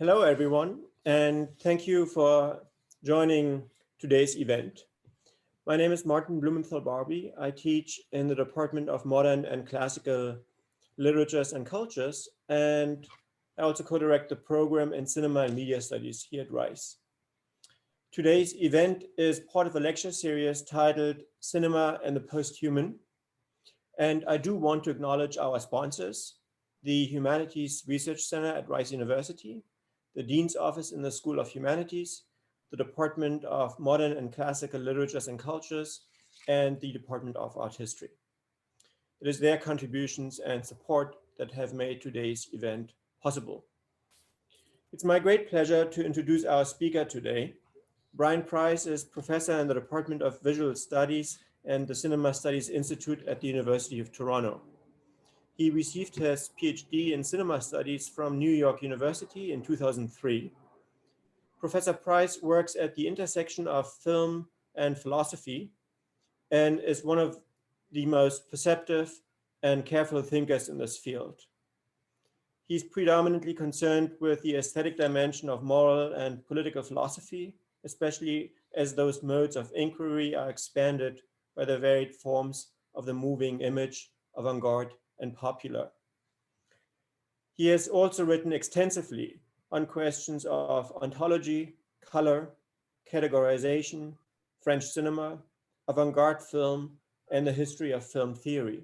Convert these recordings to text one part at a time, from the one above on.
Hello, everyone, and thank you for joining today's event. My name is Martin Blumenthal-Barbie. I teach in the Department of Modern and Classical Literatures and Cultures, and I also co-direct the program in Cinema and Media Studies here at Rice. Today's event is part of a lecture series titled Cinema and the Posthuman, and I do want to acknowledge our sponsors, the Humanities Research Center at Rice University, the Dean's Office in the School of Humanities, the Department of Modern and Classical Literatures and Cultures, and the Department of Art History. It is their contributions and support that have made today's event possible. It's my great pleasure to introduce our speaker today. Brian Price is professor in the Department of Visual Studies and the Cinema Studies Institute at the University of Toronto. He received his PhD in cinema studies from New York University in 2003. Professor Price works at the intersection of film and philosophy and is one of the most perceptive and careful thinkers in this field. He's predominantly concerned with the aesthetic dimension of moral and political philosophy, especially as those modes of inquiry are expanded by the varied forms of the moving image, avant-garde, and popular. He has also written extensively on questions of ontology, color, categorization, French cinema, avant-garde film, and the history of film theory.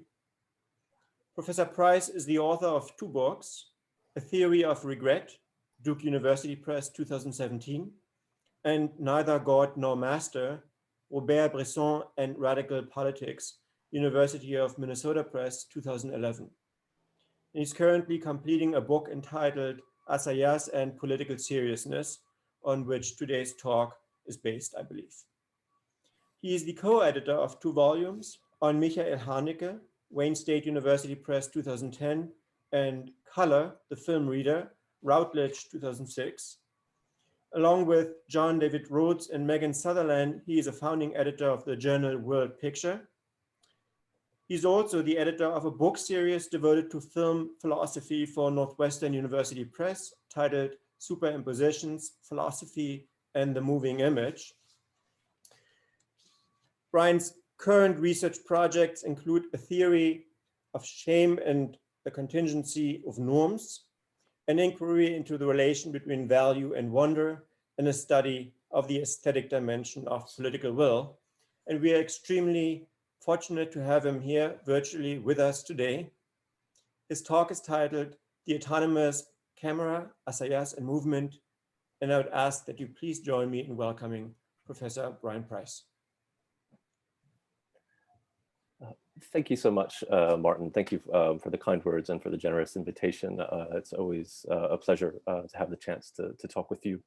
Professor Price is the author of two books, A Theory of Regret, Duke University Press 2017, and Neither God Nor Master, Bresson and Radical Politics, University of Minnesota Press 2011. And he's currently completing a book entitled Assayas and Political Seriousness, on which today's talk is based, I believe. He is the co-editor of two volumes on Michael Haneke, Wayne State University Press 2010, and Color, the Film Reader, Routledge 2006. Along with John David Rhodes and Megan Sutherland, he is a founding editor of the journal World Picture. He's also the editor of a book series devoted to film philosophy for Northwestern University Press titled Superimpositions, Philosophy, and the Moving Image. Brian's current research projects include a theory of shame and the contingency of norms, an inquiry into the relation between value and wonder, and a study of the aesthetic dimension of political will. And we are extremely fortunate to have him here virtually with us today. His talk is titled The Autonomous Camera, Assayas and Movement, and I would ask that you please join me in welcoming Professor Brian Price. Thank you so much, Martin. Thank you for the kind words and for the generous invitation. It's always a pleasure to have the chance to talk with you.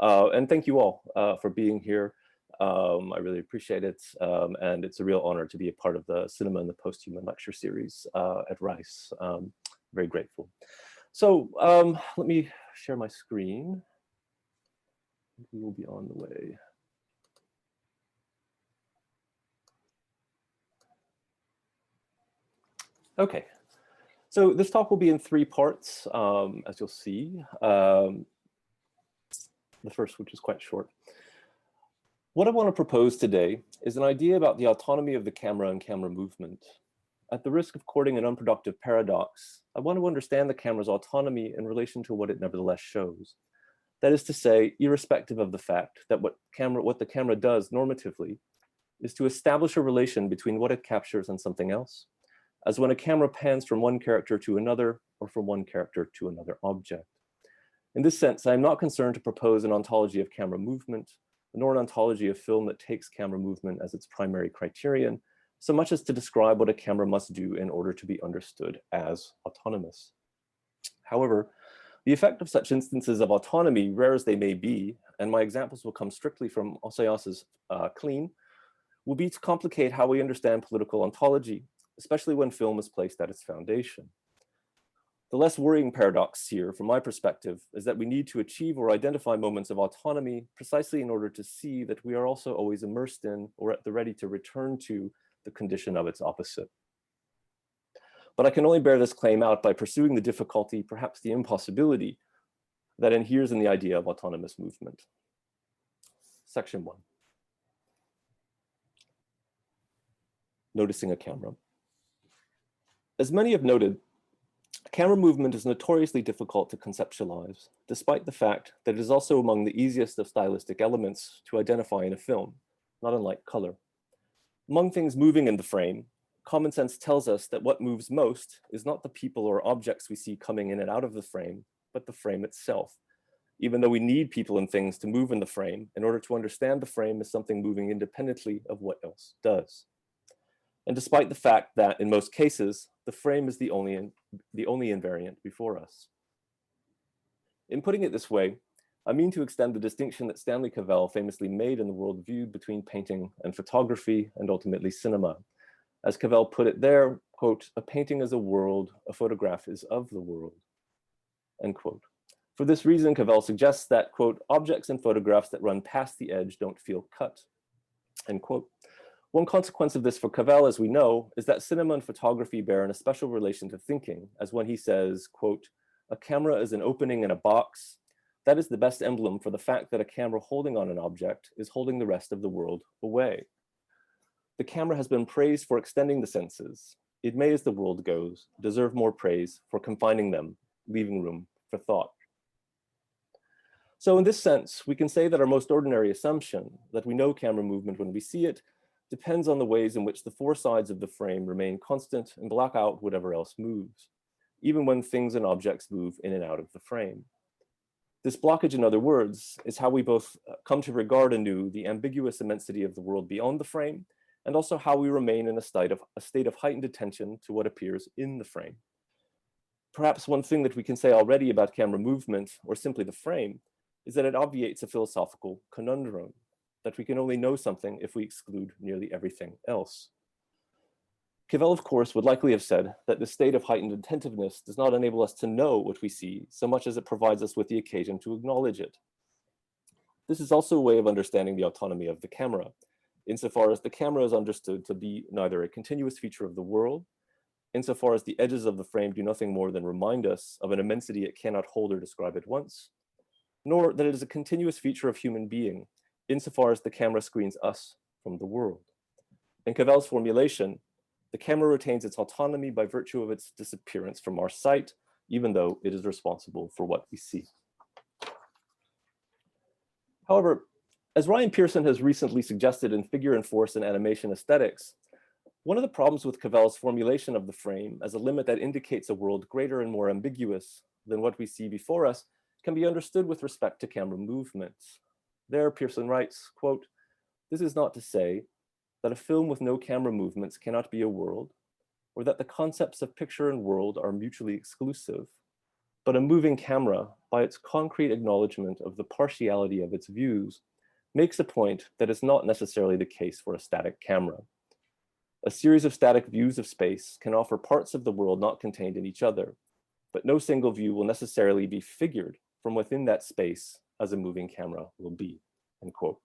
And thank you all for being here. I really appreciate it. And it's a real honor to be a part of the Cinema and the Posthuman lecture series at Rice. Very grateful. So let me share my screen. We will be on the way. Okay, so this talk will be in three parts, as you'll see. The first, which is quite short. What I want to propose today is an idea about the autonomy of the camera and camera movement. At the risk of courting an unproductive paradox, I want to understand the camera's autonomy in relation to what it nevertheless shows. That is to say, irrespective of the fact that what the camera does normatively is to establish a relation between what it captures and something else, as when a camera pans from one character to another or from one character to another object. In this sense, I am not concerned to propose an ontology of camera movement, nor an ontology of film that takes camera movement as its primary criterion, so much as to describe what a camera must do in order to be understood as autonomous. However, the effect of such instances of autonomy, rare as they may be, and my examples will come strictly from Assayas's Clean, will be to complicate how we understand political ontology, especially when film is placed at its foundation. The less worrying paradox here, from my perspective, is that we need to achieve or identify moments of autonomy precisely in order to see that we are also always immersed in or at the ready to return to the condition of its opposite. But I can only bear this claim out by pursuing the difficulty, perhaps the impossibility, that inheres in the idea of autonomous movement. Section 1. Noticing a camera. As many have noted, camera movement is notoriously difficult to conceptualize, despite the fact that it is also among the easiest of stylistic elements to identify in a film, not unlike color. Among things moving in the frame, common sense tells us that what moves most is not the people or objects we see coming in and out of the frame, but the frame itself, even though we need people and things to move in the frame in order to understand the frame as something moving independently of what else does. And despite the fact that, in most cases, the frame is the only invariant before us. In putting it this way, I mean to extend the distinction that Stanley Cavell famously made in The World Viewed between painting and photography, and ultimately cinema. As Cavell put it there, quote, "A painting is a world, a photograph is of the world," end quote. For this reason, Cavell suggests that, quote, "Objects in photographs that run past the edge don't feel cut," end quote. One consequence of this for Cavell, as we know, is that cinema and photography bear an especial relation to thinking, as when he says, quote, "A camera is an opening in a box. That is the best emblem for the fact that a camera holding on an object is holding the rest of the world away. The camera has been praised for extending the senses. It may, as the world goes, deserve more praise for confining them, leaving room for thought." So in this sense, we can say that our most ordinary assumption, that we know camera movement when we see it, depends on the ways in which the four sides of the frame remain constant and block out whatever else moves, even when things and objects move in and out of the frame. This blockage, in other words, is how we both come to regard anew the ambiguous immensity of the world beyond the frame, and also how we remain in a state of heightened attention to what appears in the frame. Perhaps one thing that we can say already about camera movement, or simply the frame, is that it obviates a philosophical conundrum, that we can only know something if we exclude nearly everything else. Cavell, of course, would likely have said that this state of heightened attentiveness does not enable us to know what we see so much as it provides us with the occasion to acknowledge it. This is also a way of understanding the autonomy of the camera, insofar as the camera is understood to be neither a continuous feature of the world, insofar as the edges of the frame do nothing more than remind us of an immensity it cannot hold or describe at once, nor that it is a continuous feature of human being, insofar as the camera screens us from the world. In Cavell's formulation, the camera retains its autonomy by virtue of its disappearance from our sight, even though it is responsible for what we see. However, as Ryan Pearson has recently suggested in Figure and Force and Animation Aesthetics, one of the problems with Cavell's formulation of the frame as a limit that indicates a world greater and more ambiguous than what we see before us can be understood with respect to camera movements. There, Pearson writes, quote, "This is not to say that a film with no camera movements cannot be a world, or that the concepts of picture and world are mutually exclusive, but a moving camera, by its concrete acknowledgement of the partiality of its views, makes a point that is not necessarily the case for a static camera. A series of static views of space can offer parts of the world not contained in each other, but no single view will necessarily be figured from within that space as a moving camera will be," end quote.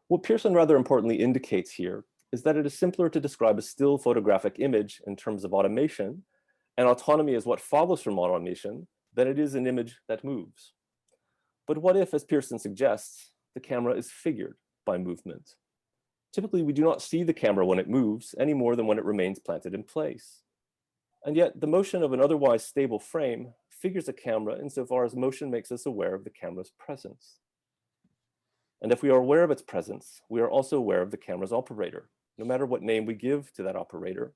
What Pearson rather importantly indicates here is that it is simpler to describe a still photographic image in terms of automation, and autonomy is what follows from automation, than it is an image that moves. But what if, as Pearson suggests, the camera is figured by movement? Typically, we do not see the camera when it moves any more than when it remains planted in place. And yet, the motion of an otherwise stable frame figures a camera insofar as motion makes us aware of the camera's presence. And if we are aware of its presence, we are also aware of the camera's operator, no matter what name we give to that operator,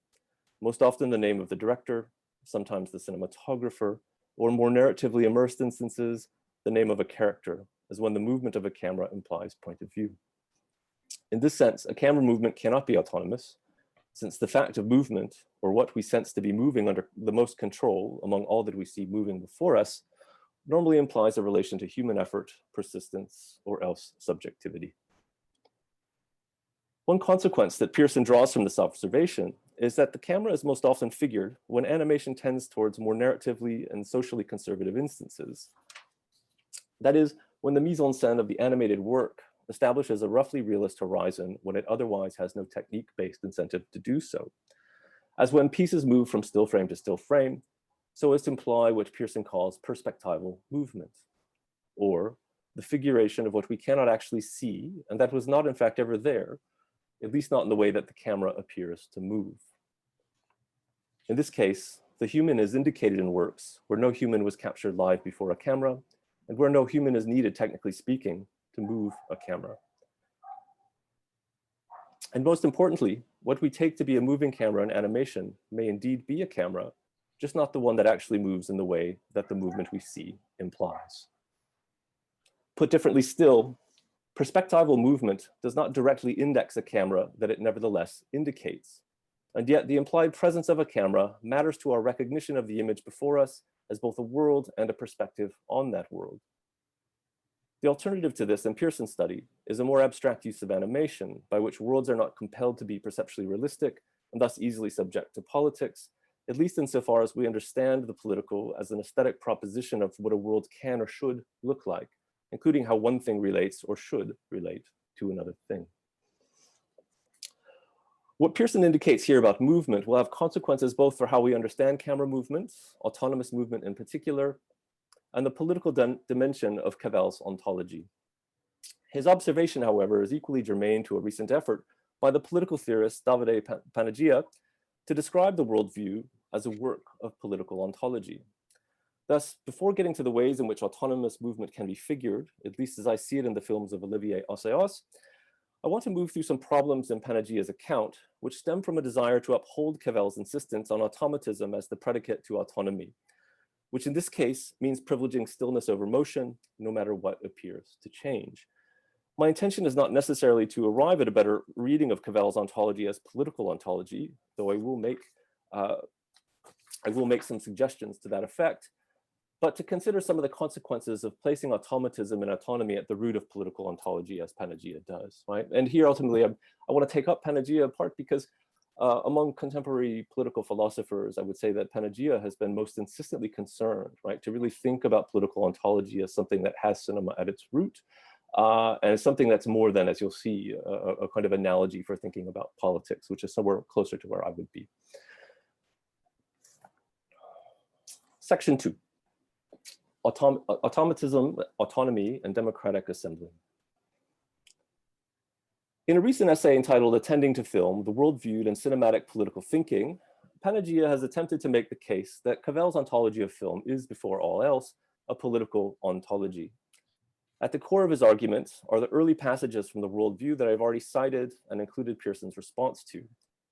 most often the name of the director, sometimes the cinematographer, or more narratively immersed instances, the name of a character, as when the movement of a camera implies point of view. In this sense, a camera movement cannot be autonomous, since the fact of movement, or what we sense to be moving under the most control among all that we see moving before us, normally implies a relation to human effort, persistence, or else subjectivity. One consequence that Pearson draws from this observation is that the camera is most often figured when animation tends towards more narratively and socially conservative instances. That is, when the mise en scène of the animated work establishes a roughly realist horizon when it otherwise has no technique-based incentive to do so. As when pieces move from still frame to still frame, so as to imply what Pearson calls perspectival movement, or the figuration of what we cannot actually see, and that was not in fact ever there, at least not in the way that the camera appears to move. In this case, the human is indicated in works where no human was captured live before a camera, and where no human is needed, technically speaking, to move a camera. And most importantly, what we take to be a moving camera in animation may indeed be a camera, just not the one that actually moves in the way that the movement we see implies. Put differently still, perspectival movement does not directly index a camera that it nevertheless indicates. And yet the implied presence of a camera matters to our recognition of the image before us as both a world and a perspective on that world. The alternative to this in Pearson's study is a more abstract use of animation, by which worlds are not compelled to be perceptually realistic and thus easily subject to politics, at least insofar as we understand the political as an aesthetic proposition of what a world can or should look like, including how one thing relates or should relate to another thing. What Pearson indicates here about movement will have consequences both for how we understand camera movements, autonomous movement in particular, and the political dimension of Cavell's ontology. His observation, however, is equally germane to a recent effort by the political theorist Davide Panagia to describe the worldview as a work of political ontology. Thus, before getting to the ways in which autonomous movement can be figured, at least as I see it in the films of Olivier Assayas, I want to move through some problems in Panagia's account, which stem from a desire to uphold Cavell's insistence on automatism as the predicate to autonomy, which in this case means privileging stillness over motion, no matter what appears to change. My intention is not necessarily to arrive at a better reading of Cavell's ontology as political ontology, though I will make some suggestions to that effect, but to consider some of the consequences of placing automatism and autonomy at the root of political ontology, as Panagia does, right? And here, ultimately, I want to take up Panagia apart because among contemporary political philosophers, I would say that Panagia has been most insistently concerned, right, to really think about political ontology as something that has cinema at its root, and something that's more than, as you'll see, a kind of analogy for thinking about politics, which is somewhere closer to where I would be. Section 2. Automatism, autonomy, and democratic assembly. In a recent essay entitled Attending to Film, the World Viewed in Cinematic Political Thinking, Panagia has attempted to make the case that Cavell's ontology of film is, before all else, a political ontology. At the core of his argument are the early passages from the worldview that I've already cited and included Pearson's response to,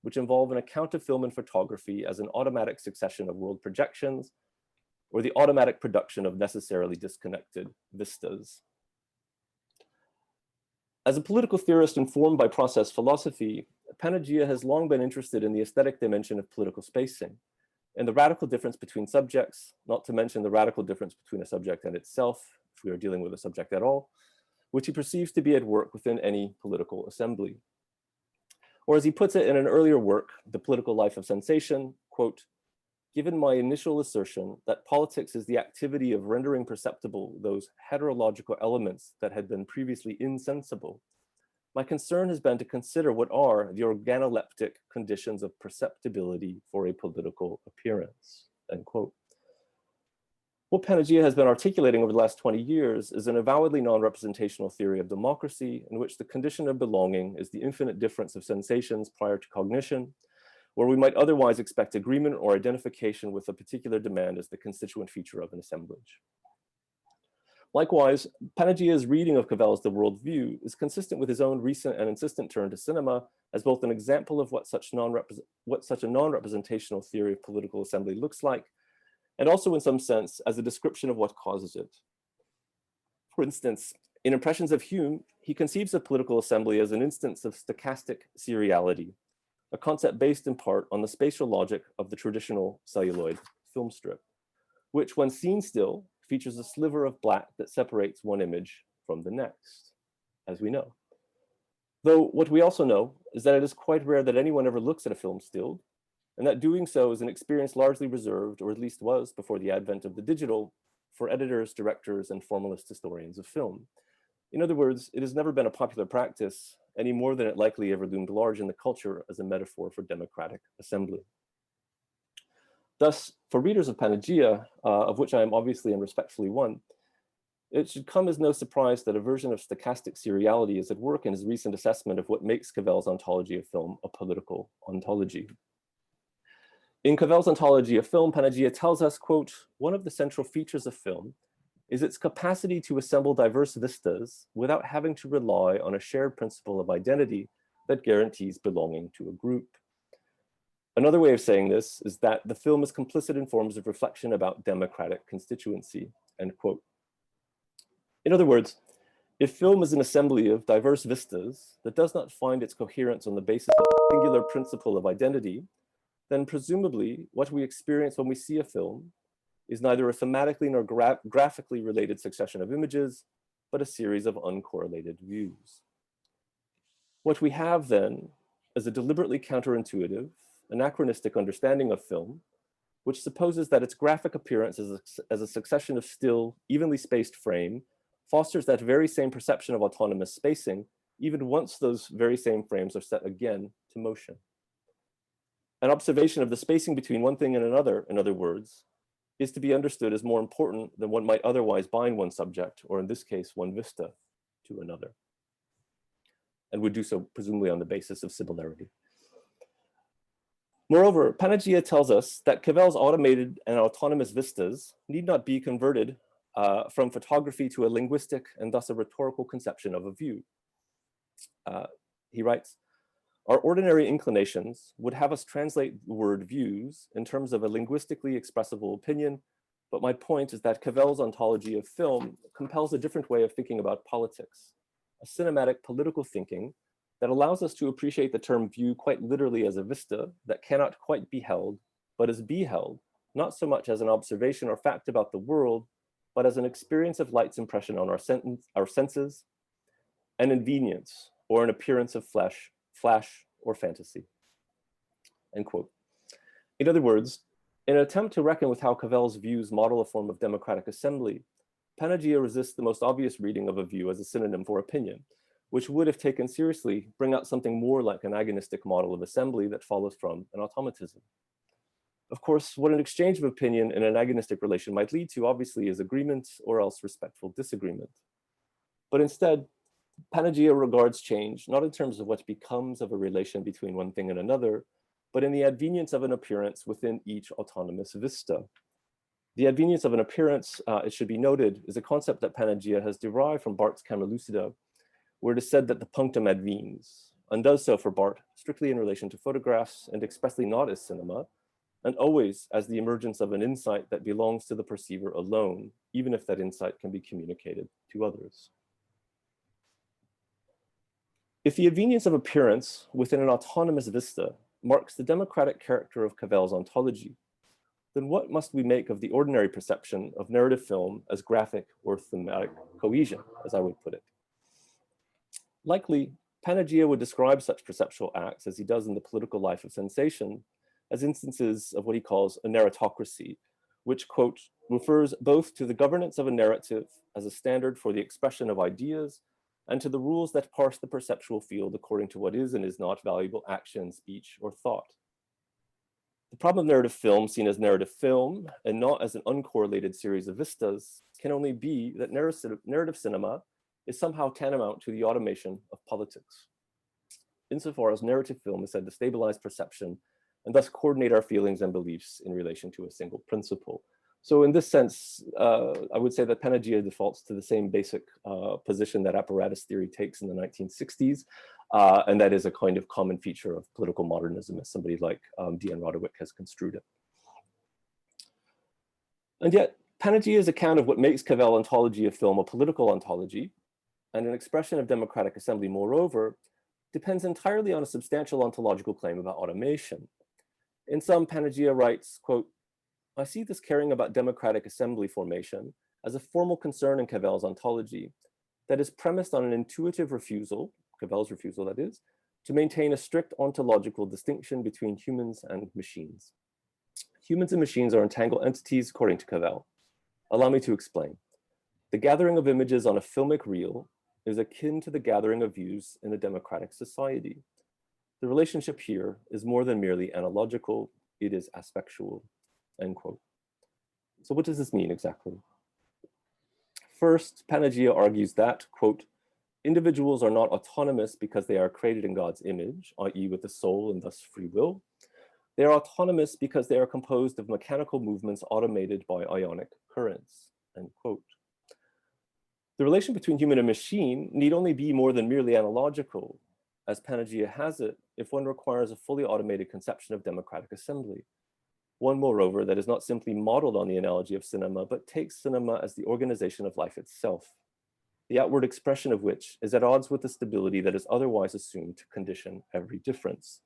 which involve an account of film and photography as an automatic succession of world projections, or the automatic production of necessarily disconnected vistas. As a political theorist informed by process philosophy, Panagia has long been interested in the aesthetic dimension of political spacing, and the radical difference between subjects, not to mention the radical difference between a subject and itself, if we are dealing with a subject at all, which he perceives to be at work within any political assembly. Or as he puts it in an earlier work, The Political Life of Sensation, quote, "Given my initial assertion that politics is the activity of rendering perceptible those heterological elements that had been previously insensible, my concern has been to consider what are the organoleptic conditions of perceptibility for a political appearance," end quote. What Panagia has been articulating over the last 20 years is an avowedly non-representational theory of democracy in which the condition of belonging is the infinite difference of sensations prior to cognition, where we might otherwise expect agreement or identification with a particular demand as the constituent feature of an assemblage. Likewise, Panagia's reading of Cavell's The Worldview is consistent with his own recent and insistent turn to cinema as both an example of what such a non-representational theory of political assembly looks like, and also in some sense as a description of what causes it. For instance, in Impressions of Hume, he conceives of political assembly as an instance of stochastic seriality, a concept based in part on the spatial logic of the traditional celluloid film strip, which when seen still features a sliver of black that separates one image from the next, as we know. Though what we also know is that it is quite rare that anyone ever looks at a film stilled, and that doing so is an experience largely reserved, or at least was before the advent of the digital, for editors, directors, and formalist historians of film. In other words, it has never been a popular practice, any more than it likely ever loomed large in the culture as a metaphor for democratic assembly. Thus, for readers of Panagia, of which I am obviously and respectfully one, it should come as no surprise that a version of stochastic seriality is at work in his recent assessment of what makes Cavell's ontology of film a political ontology. In Cavell's ontology of film, Panagia tells us, quote, one of the central features of film is its capacity to assemble diverse vistas without having to rely on a shared principle of identity that guarantees belonging to a group. Another way of saying this is that the film is complicit in forms of reflection about democratic constituency, end quote. In other words, if film is an assembly of diverse vistas that does not find its coherence on the basis of a singular principle of identity, then presumably what we experience when we see a film is neither a thematically nor graphically related succession of images, but a series of uncorrelated views. What we have then is a deliberately counterintuitive, anachronistic understanding of film, which supposes that its graphic appearance as a succession of still, evenly spaced frame fosters that very same perception of autonomous spacing, even once those very same frames are set again to motion. An observation of the spacing between one thing and another, in other words, is to be understood as more important than one might otherwise bind one subject, or in this case, one vista, to another, and would do so presumably on the basis of similarity. Moreover, Panagia tells us that Cavell's automated and autonomous vistas need not be converted from photography to a linguistic and thus a rhetorical conception of a view. He writes, our ordinary inclinations would have us translate the word views in terms of a linguistically expressible opinion, but my point is that Cavell's ontology of film compels a different way of thinking about politics, a cinematic political thinking that allows us to appreciate the term view quite literally as a vista that cannot quite be held, but is beheld, not so much as an observation or fact about the world, but as an experience of light's impression on our senses, an inconvenience or an appearance of flash or fantasy, end quote. In other words, in an attempt to reckon with how Cavell's views model a form of democratic assembly, Panagia resists the most obvious reading of a view as a synonym for opinion, which would, if taken seriously, bring out something more like an agonistic model of assembly that follows from an automatism. Of course, what an exchange of opinion in an agonistic relation might lead to, obviously, is agreement or else respectful disagreement. But instead, Panagia regards change not in terms of what becomes of a relation between one thing and another, but in the advenience of an appearance within each autonomous vista. The advenience of an appearance, it should be noted, is a concept that Panagia has derived from Barthes's Camera Lucida, where it is said that the punctum advenes, and does so for Barthes strictly in relation to photographs and expressly not as cinema, and always as the emergence of an insight that belongs to the perceiver alone, even if that insight can be communicated to others. If the advenience of appearance within an autonomous vista marks the democratic character of Cavell's ontology, then what must we make of the ordinary perception of narrative film as graphic or thematic cohesion, as I would put it? Likely, Panagia would describe such perceptual acts, as he does in the political life of sensation, as instances of what he calls a narratocracy, which, quote, refers both to the governance of a narrative as a standard for the expression of ideas and to the rules that parse the perceptual field according to what is and is not valuable action, speech, or thought. The problem of narrative film, seen as narrative film and not as an uncorrelated series of vistas, can only be that narrative cinema is somehow tantamount to the automation of politics, insofar as narrative film is said to stabilize perception and thus coordinate our feelings and beliefs in relation to a single principle. So in this sense, I would say that Panagia defaults to the same basic position that apparatus theory takes in the 1960s, and that is a kind of common feature of political modernism, as somebody like D.N. Roderick has construed it. And yet, Panagia's account of what makes Cavell's ontology of film a political ontology, and an expression of democratic assembly, moreover, depends entirely on a substantial ontological claim about automation. In some, Panagia writes, quote, I see this caring about democratic assembly formation as a formal concern in Cavell's ontology that is premised on an intuitive refusal, Cavell's refusal that is, to maintain a strict ontological distinction between humans and machines. Humans and machines are entangled entities according to Cavell. Allow me to explain. The gathering of images on a filmic reel is akin to the gathering of views in a democratic society. The relationship here is more than merely analogical, it is aspectual. end quote. So what does this mean exactly? First, Panagia argues that, quote, individuals are not autonomous because they are created in God's image, i.e. with a soul and thus free will. They are autonomous because they are composed of mechanical movements automated by ionic currents, end quote. The relation between human and machine need only be more than merely analogical, as Panagia has it, if one requires a fully automated conception of democratic assembly. One, moreover, that is not simply modeled on the analogy of cinema, but takes cinema as the organization of life itself, the outward expression of which is at odds with the stability that is otherwise assumed to condition every difference.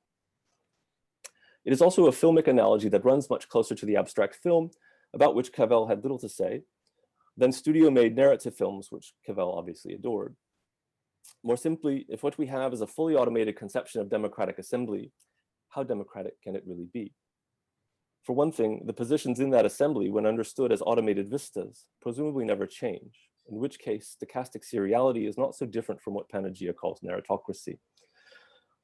It is also a filmic analogy that runs much closer to the abstract film, about which Cavell had little to say, than studio-made narrative films, which Cavell obviously adored. More simply, if what we have is a fully automated conception of democratic assembly, how democratic can it really be? For one thing, the positions in that assembly, when understood as automated vistas, presumably never change, in which case stochastic seriality is not so different from what Panagia calls narratocracy.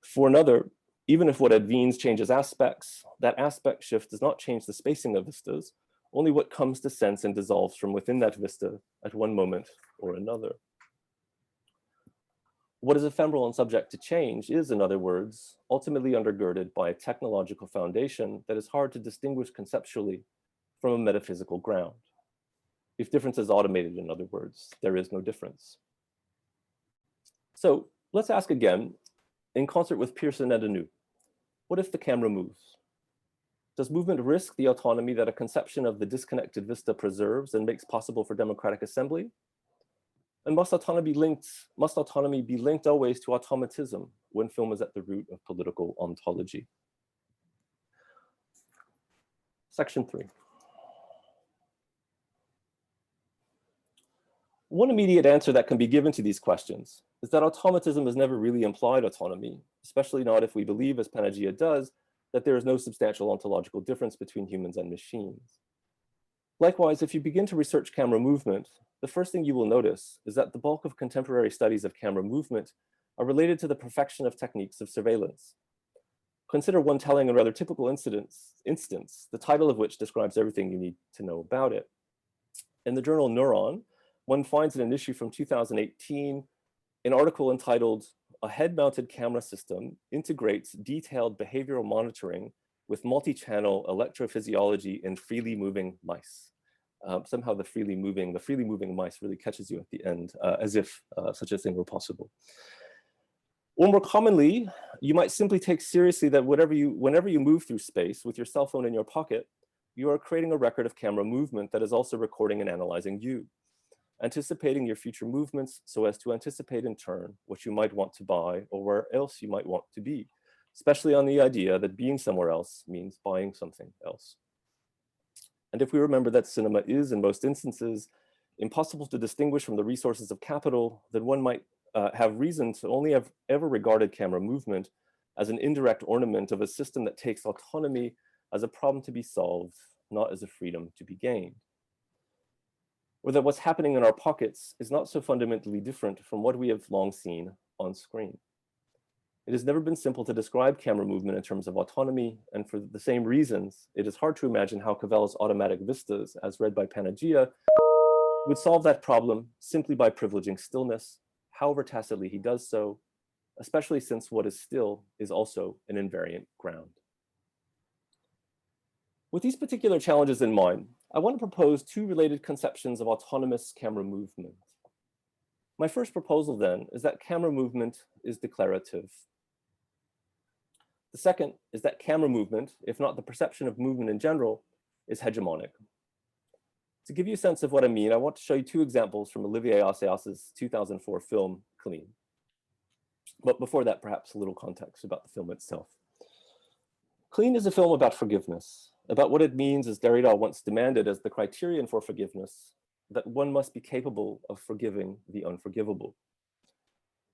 For another, even if what advenes changes aspects, that aspect shift does not change the spacing of vistas, only what comes to sense and dissolves from within that vista at one moment or another. What is ephemeral and subject to change is, in other words, ultimately undergirded by a technological foundation that is hard to distinguish conceptually from a metaphysical ground. If difference is automated, in other words, there is no difference. So let's ask again, in concert with Pearson and Anu, what if the camera moves? Does movement risk the autonomy that a conception of the disconnected vista preserves and makes possible for democratic assembly? And must autonomy be linked always to automatism when film is at the root of political ontology? Section 3. One immediate answer that can be given to these questions is that automatism has never really implied autonomy, especially not if we believe, as Panagia does, that there is no substantial ontological difference between humans and machines. Likewise, if you begin to research camera movement, the first thing you will notice is that the bulk of contemporary studies of camera movement are related to the perfection of techniques of surveillance. Consider one telling and rather typical instance, the title of which describes everything you need to know about it. In the journal Neuron, one finds in an issue from 2018 an article entitled "A Head-Mounted Camera System Integrates Detailed Behavioral Monitoring with Multi-Channel Electrophysiology in Freely Moving Mice." Somehow the freely moving mice really catches you at the end, as if such a thing were possible. Or more commonly, you might simply take seriously that whenever you move through space with your cell phone in your pocket, you are creating a record of camera movement that is also recording and analyzing you, anticipating your future movements so as to anticipate in turn what you might want to buy or where else you might want to be, especially on the idea that being somewhere else means buying something else. And if we remember that cinema is, in most instances, impossible to distinguish from the resources of capital, then one might have reason to only have ever regarded camera movement as an indirect ornament of a system that takes autonomy as a problem to be solved, not as a freedom to be gained. Or that what's happening in our pockets is not so fundamentally different from what we have long seen on screen. It has never been simple to describe camera movement in terms of autonomy, and for the same reasons, it is hard to imagine how Cavell's automatic vistas, as read by Panagia, would solve that problem simply by privileging stillness, however tacitly he does so, especially since what is still is also an invariant ground. With these particular challenges in mind, I want to propose two related conceptions of autonomous camera movement. My first proposal then is that camera movement is declarative. The second is that camera movement, if not the perception of movement in general, is hegemonic. To give you a sense of what I mean, I want to show you two examples from Olivier Assayas' 2004 film, Clean. But before that, perhaps a little context about the film itself. Clean is a film about forgiveness, about what it means, as Derrida once demanded as the criterion for forgiveness, that one must be capable of forgiving the unforgivable.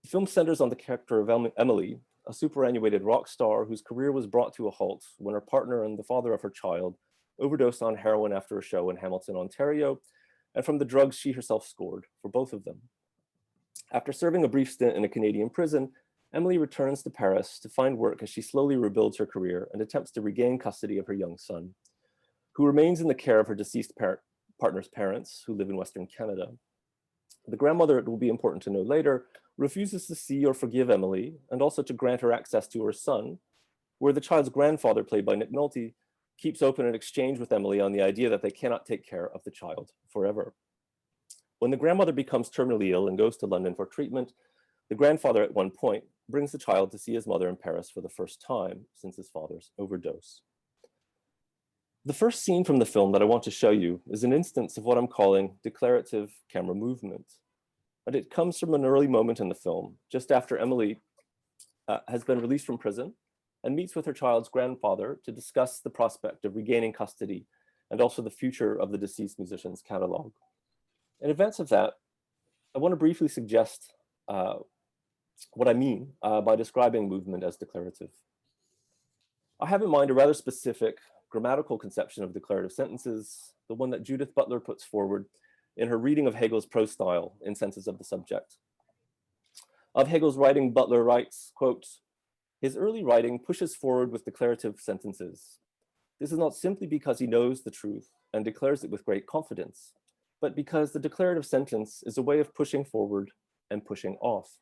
The film centers on the character of Emily, a superannuated rock star whose career was brought to a halt when her partner and the father of her child overdosed on heroin after a show in Hamilton, Ontario, and from the drugs she herself scored for both of them. After serving a brief stint in a Canadian prison, Emily returns to Paris to find work as she slowly rebuilds her career and attempts to regain custody of her young son. who remains in the care of her deceased partner's parents, who live in Western Canada. The grandmother, it will be important to know later, refuses to see or forgive Emily, and also to grant her access to her son, where the child's grandfather, played by Nick Nolte, keeps open an exchange with Emily on the idea that they cannot take care of the child forever. When the grandmother becomes terminally ill and goes to London for treatment, the grandfather at one point brings the child to see his mother in Paris for the first time since his father's overdose. The first scene from the film that I want to show you is an instance of what I'm calling declarative camera movement. And it comes from an early moment in the film, just after Emily has been released from prison and meets with her child's grandfather to discuss the prospect of regaining custody and also the future of the deceased musician's catalog. In advance of that, I want to briefly suggest what I mean by describing movement as declarative. I have in mind a rather specific grammatical conception of declarative sentences, the one that Judith Butler puts forward in her reading of Hegel's prose style in Senses of the Subject. Of Hegel's writing, Butler writes, quote, "His early writing pushes forward with declarative sentences. This is not simply because he knows the truth and declares it with great confidence, but because the declarative sentence is a way of pushing forward and pushing off.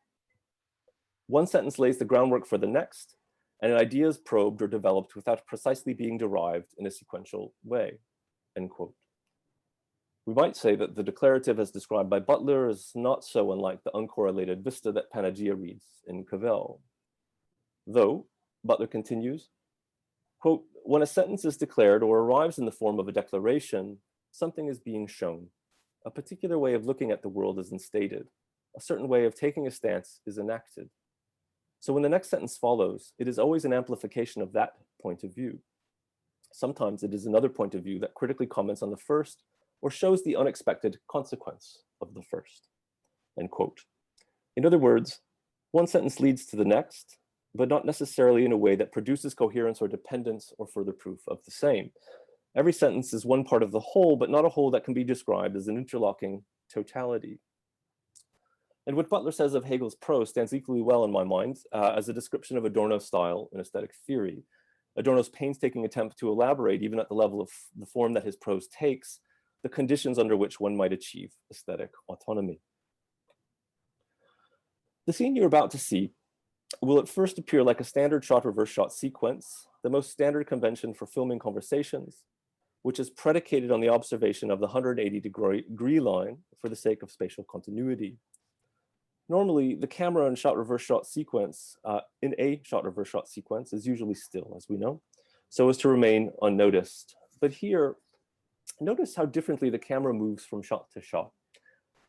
One sentence lays the groundwork for the next, and an idea is probed or developed without precisely being derived in a sequential way," end quote. We might say that the declarative as described by Butler is not so unlike the uncorrelated vista that Panagia reads in Cavell. Though, Butler continues, quote, "When a sentence is declared or arrives in the form of a declaration, something is being shown. A particular way of looking at the world is instated. A certain way of taking a stance is enacted. So when the next sentence follows, it is always an amplification of that point of view. Sometimes it is another point of view that critically comments on the first or shows the unexpected consequence of the first," end quote. In other words, one sentence leads to the next, but not necessarily in a way that produces coherence or dependence or further proof of the same. Every sentence is one part of the whole, but not a whole that can be described as an interlocking totality. And what Butler says of Hegel's prose stands equally well in my mind as a description of Adorno's style in aesthetic theory. Adorno's painstaking attempt to elaborate, even at the level of the form that his prose takes, the conditions under which one might achieve aesthetic autonomy. The scene you're about to see will at first appear like a standard shot reverse shot sequence, the most standard convention for filming conversations, which is predicated on the observation of the 180-degree line for the sake of spatial continuity. Normally, the camera in shot reverse shot sequence, in a shot reverse shot sequence, is usually still, as we know, so as to remain unnoticed. But here, notice how differently the camera moves from shot to shot,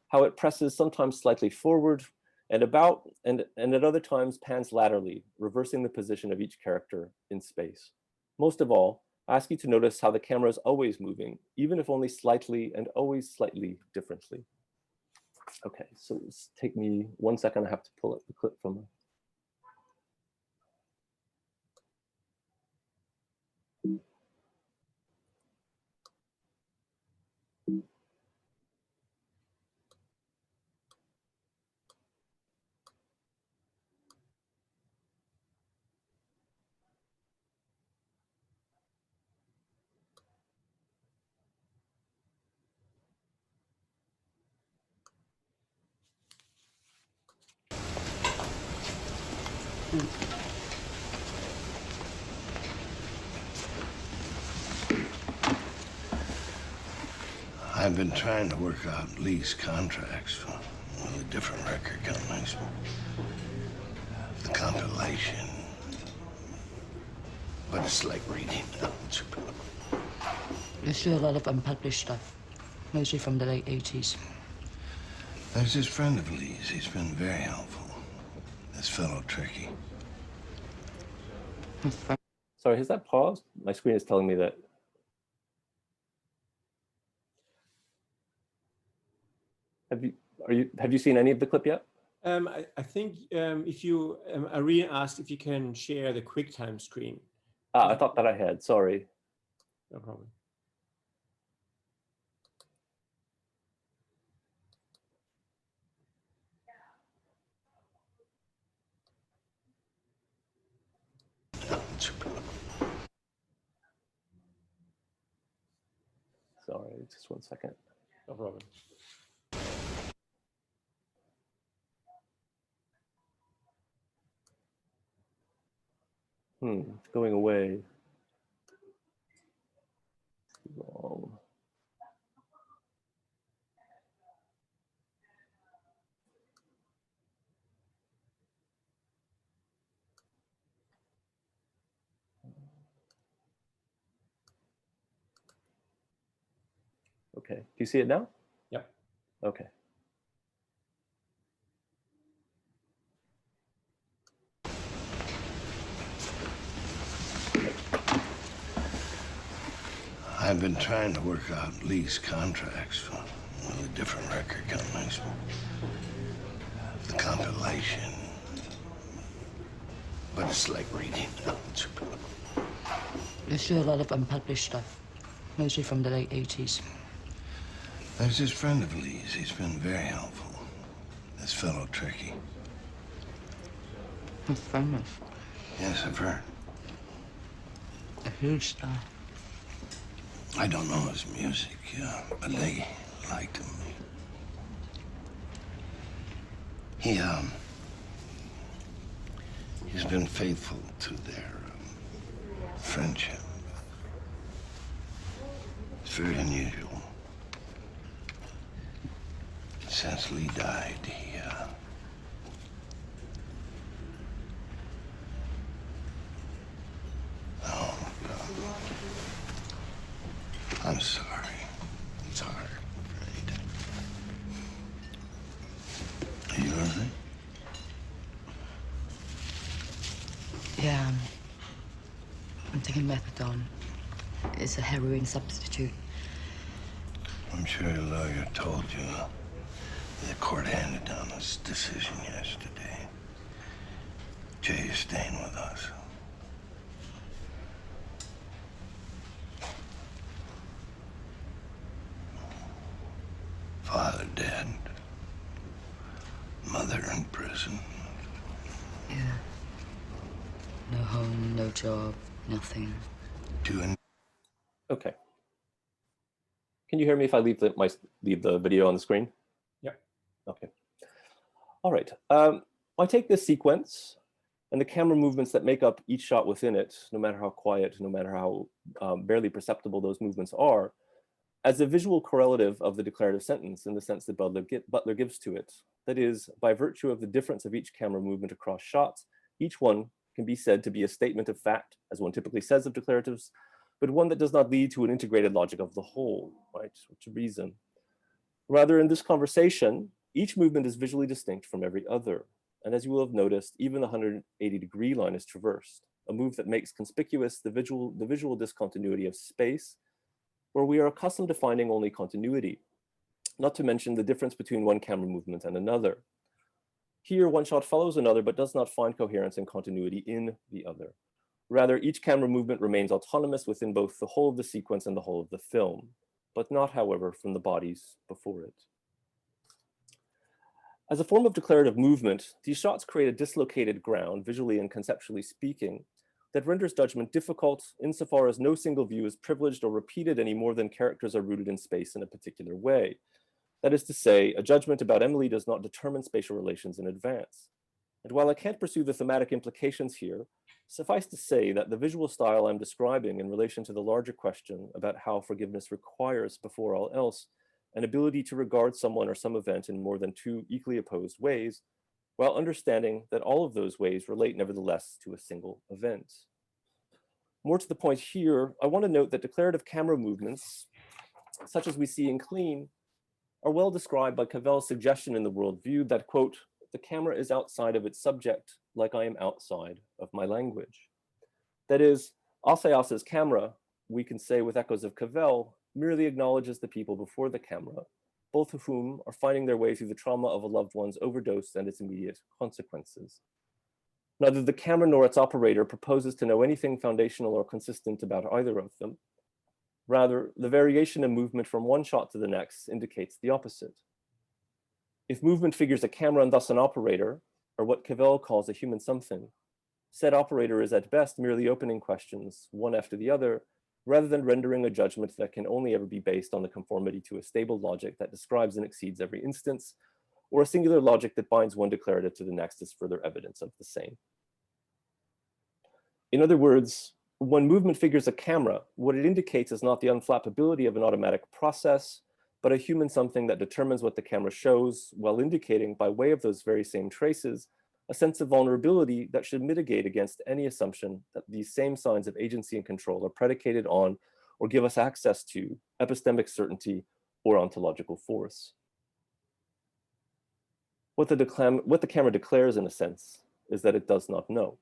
how it presses sometimes slightly forward and about, and at other times pans laterally, reversing the position of each character in space. Most of all, I ask you to notice how the camera is always moving, even if only slightly and always slightly differently. Okay, so it's take me 1 second. I have to pull up the clip from. I've been trying to work out lease contracts for the different record companies. The compilation. But it's like reading algebra. There's still a lot of unpublished stuff, mostly from the late 80s. There's this friend of Lee's. He's been very helpful. This fellow Tricky. Sorry, has that paused? My screen is telling me that. Have you seen any of the clip yet? I think if you, Irene asked if you can share the QuickTime screen. I thought that I had, sorry. No problem. Just 1 second. No problem. Going away. Wrong. Okay, do you see it now? Yep. Okay. I've been trying to work out lease contracts for the different record companies. The compilation. But it's like reading algebra. There's still a lot of unpublished stuff, mostly from the late 80s. There's this friend of Lee's. He's been very helpful. This fellow Tricky. He's famous. Yes, I've heard. A huge star. I don't know his music, but they liked him. He's been faithful to their friendship. It's very unusual. Since Lee died, Oh, God. I'm sorry. It's hard, right? Are you all right? Yeah, I'm taking methadone. It's a heroin substitute. I'm sure your lawyer told you the court handed down this decision yesterday. Jay is staying with us. Father dead. Mother in prison. Yeah. No home, no job, nothing. Okay. Can you hear me if I leave the video on the screen? Yep. Okay. All right. I take this sequence and the camera movements that make up each shot within it, no matter how quiet, no matter how barely perceptible those movements are, as a visual correlative of the declarative sentence in the sense that Butler gives to it. That is, by virtue of the difference of each camera movement across shots, each one can be said to be a statement of fact, as one typically says of declaratives, but one that does not lead to an integrated logic of the whole, right? Which reason. Rather, in this conversation, each movement is visually distinct from every other. And as you will have noticed, even the 180-degree line is traversed, a move that makes conspicuous the visual discontinuity of space, where we are accustomed to finding only continuity, not to mention the difference between one camera movement and another. Here, one shot follows another, but does not find coherence and continuity in the other. Rather, each camera movement remains autonomous within both the whole of the sequence and the whole of the film, but not, however, from the bodies before it. As a form of declarative movement, these shots create a dislocated ground, visually and conceptually speaking, that renders judgment difficult insofar as no single view is privileged or repeated any more than characters are rooted in space in a particular way. That is to say, a judgment about Emily does not determine spatial relations in advance. And while I can't pursue the thematic implications here, suffice to say that the visual style I'm describing in relation to the larger question about how forgiveness requires, before all else, an ability to regard someone or some event in more than two equally opposed ways, while understanding that all of those ways relate nevertheless to a single event. More to the point here, I want to note that declarative camera movements, such as we see in Clean, are well described by Cavell's suggestion in the worldview that, quote, the camera is outside of its subject, like I am outside of my language. That is, Assayas's camera, we can say with echoes of Cavell, merely acknowledges the people before the camera, both of whom are finding their way through the trauma of a loved one's overdose and its immediate consequences. Neither the camera nor its operator proposes to know anything foundational or consistent about either of them. Rather, the variation in movement from one shot to the next indicates the opposite. If movement figures a camera and thus an operator, or what Cavell calls a human something, said operator is at best merely opening questions, one after the other, rather than rendering a judgment that can only ever be based on the conformity to a stable logic that describes and exceeds every instance, or a singular logic that binds one declarative to the next as further evidence of the same. In other words, when movement figures a camera, what it indicates is not the unflappability of an automatic process, but a human something that determines what the camera shows, while indicating, by way of those very same traces, a sense of vulnerability that should mitigate against any assumption that these same signs of agency and control are predicated on or give us access to epistemic certainty or ontological force. What the camera declares, in a sense, is that it does not know.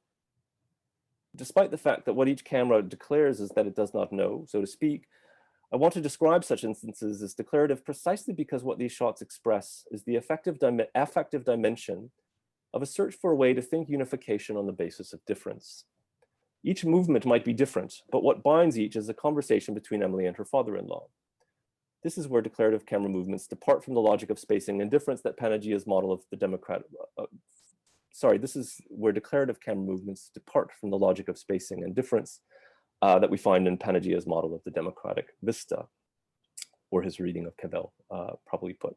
Despite the fact that what each camera declares is that it does not know, so to speak, I want to describe such instances as declarative precisely because what these shots express is the affective dimension of a search for a way to think unification on the basis of difference. Each movement might be different, but what binds each is a conversation between Emily and her father-in-law. This is where declarative camera movements depart from the logic of spacing and difference that Panagia's model of the democratic, this is where declarative camera movements depart from the logic of spacing and difference that we find in Panagia's model of the democratic vista, or his reading of Cavell, probably put.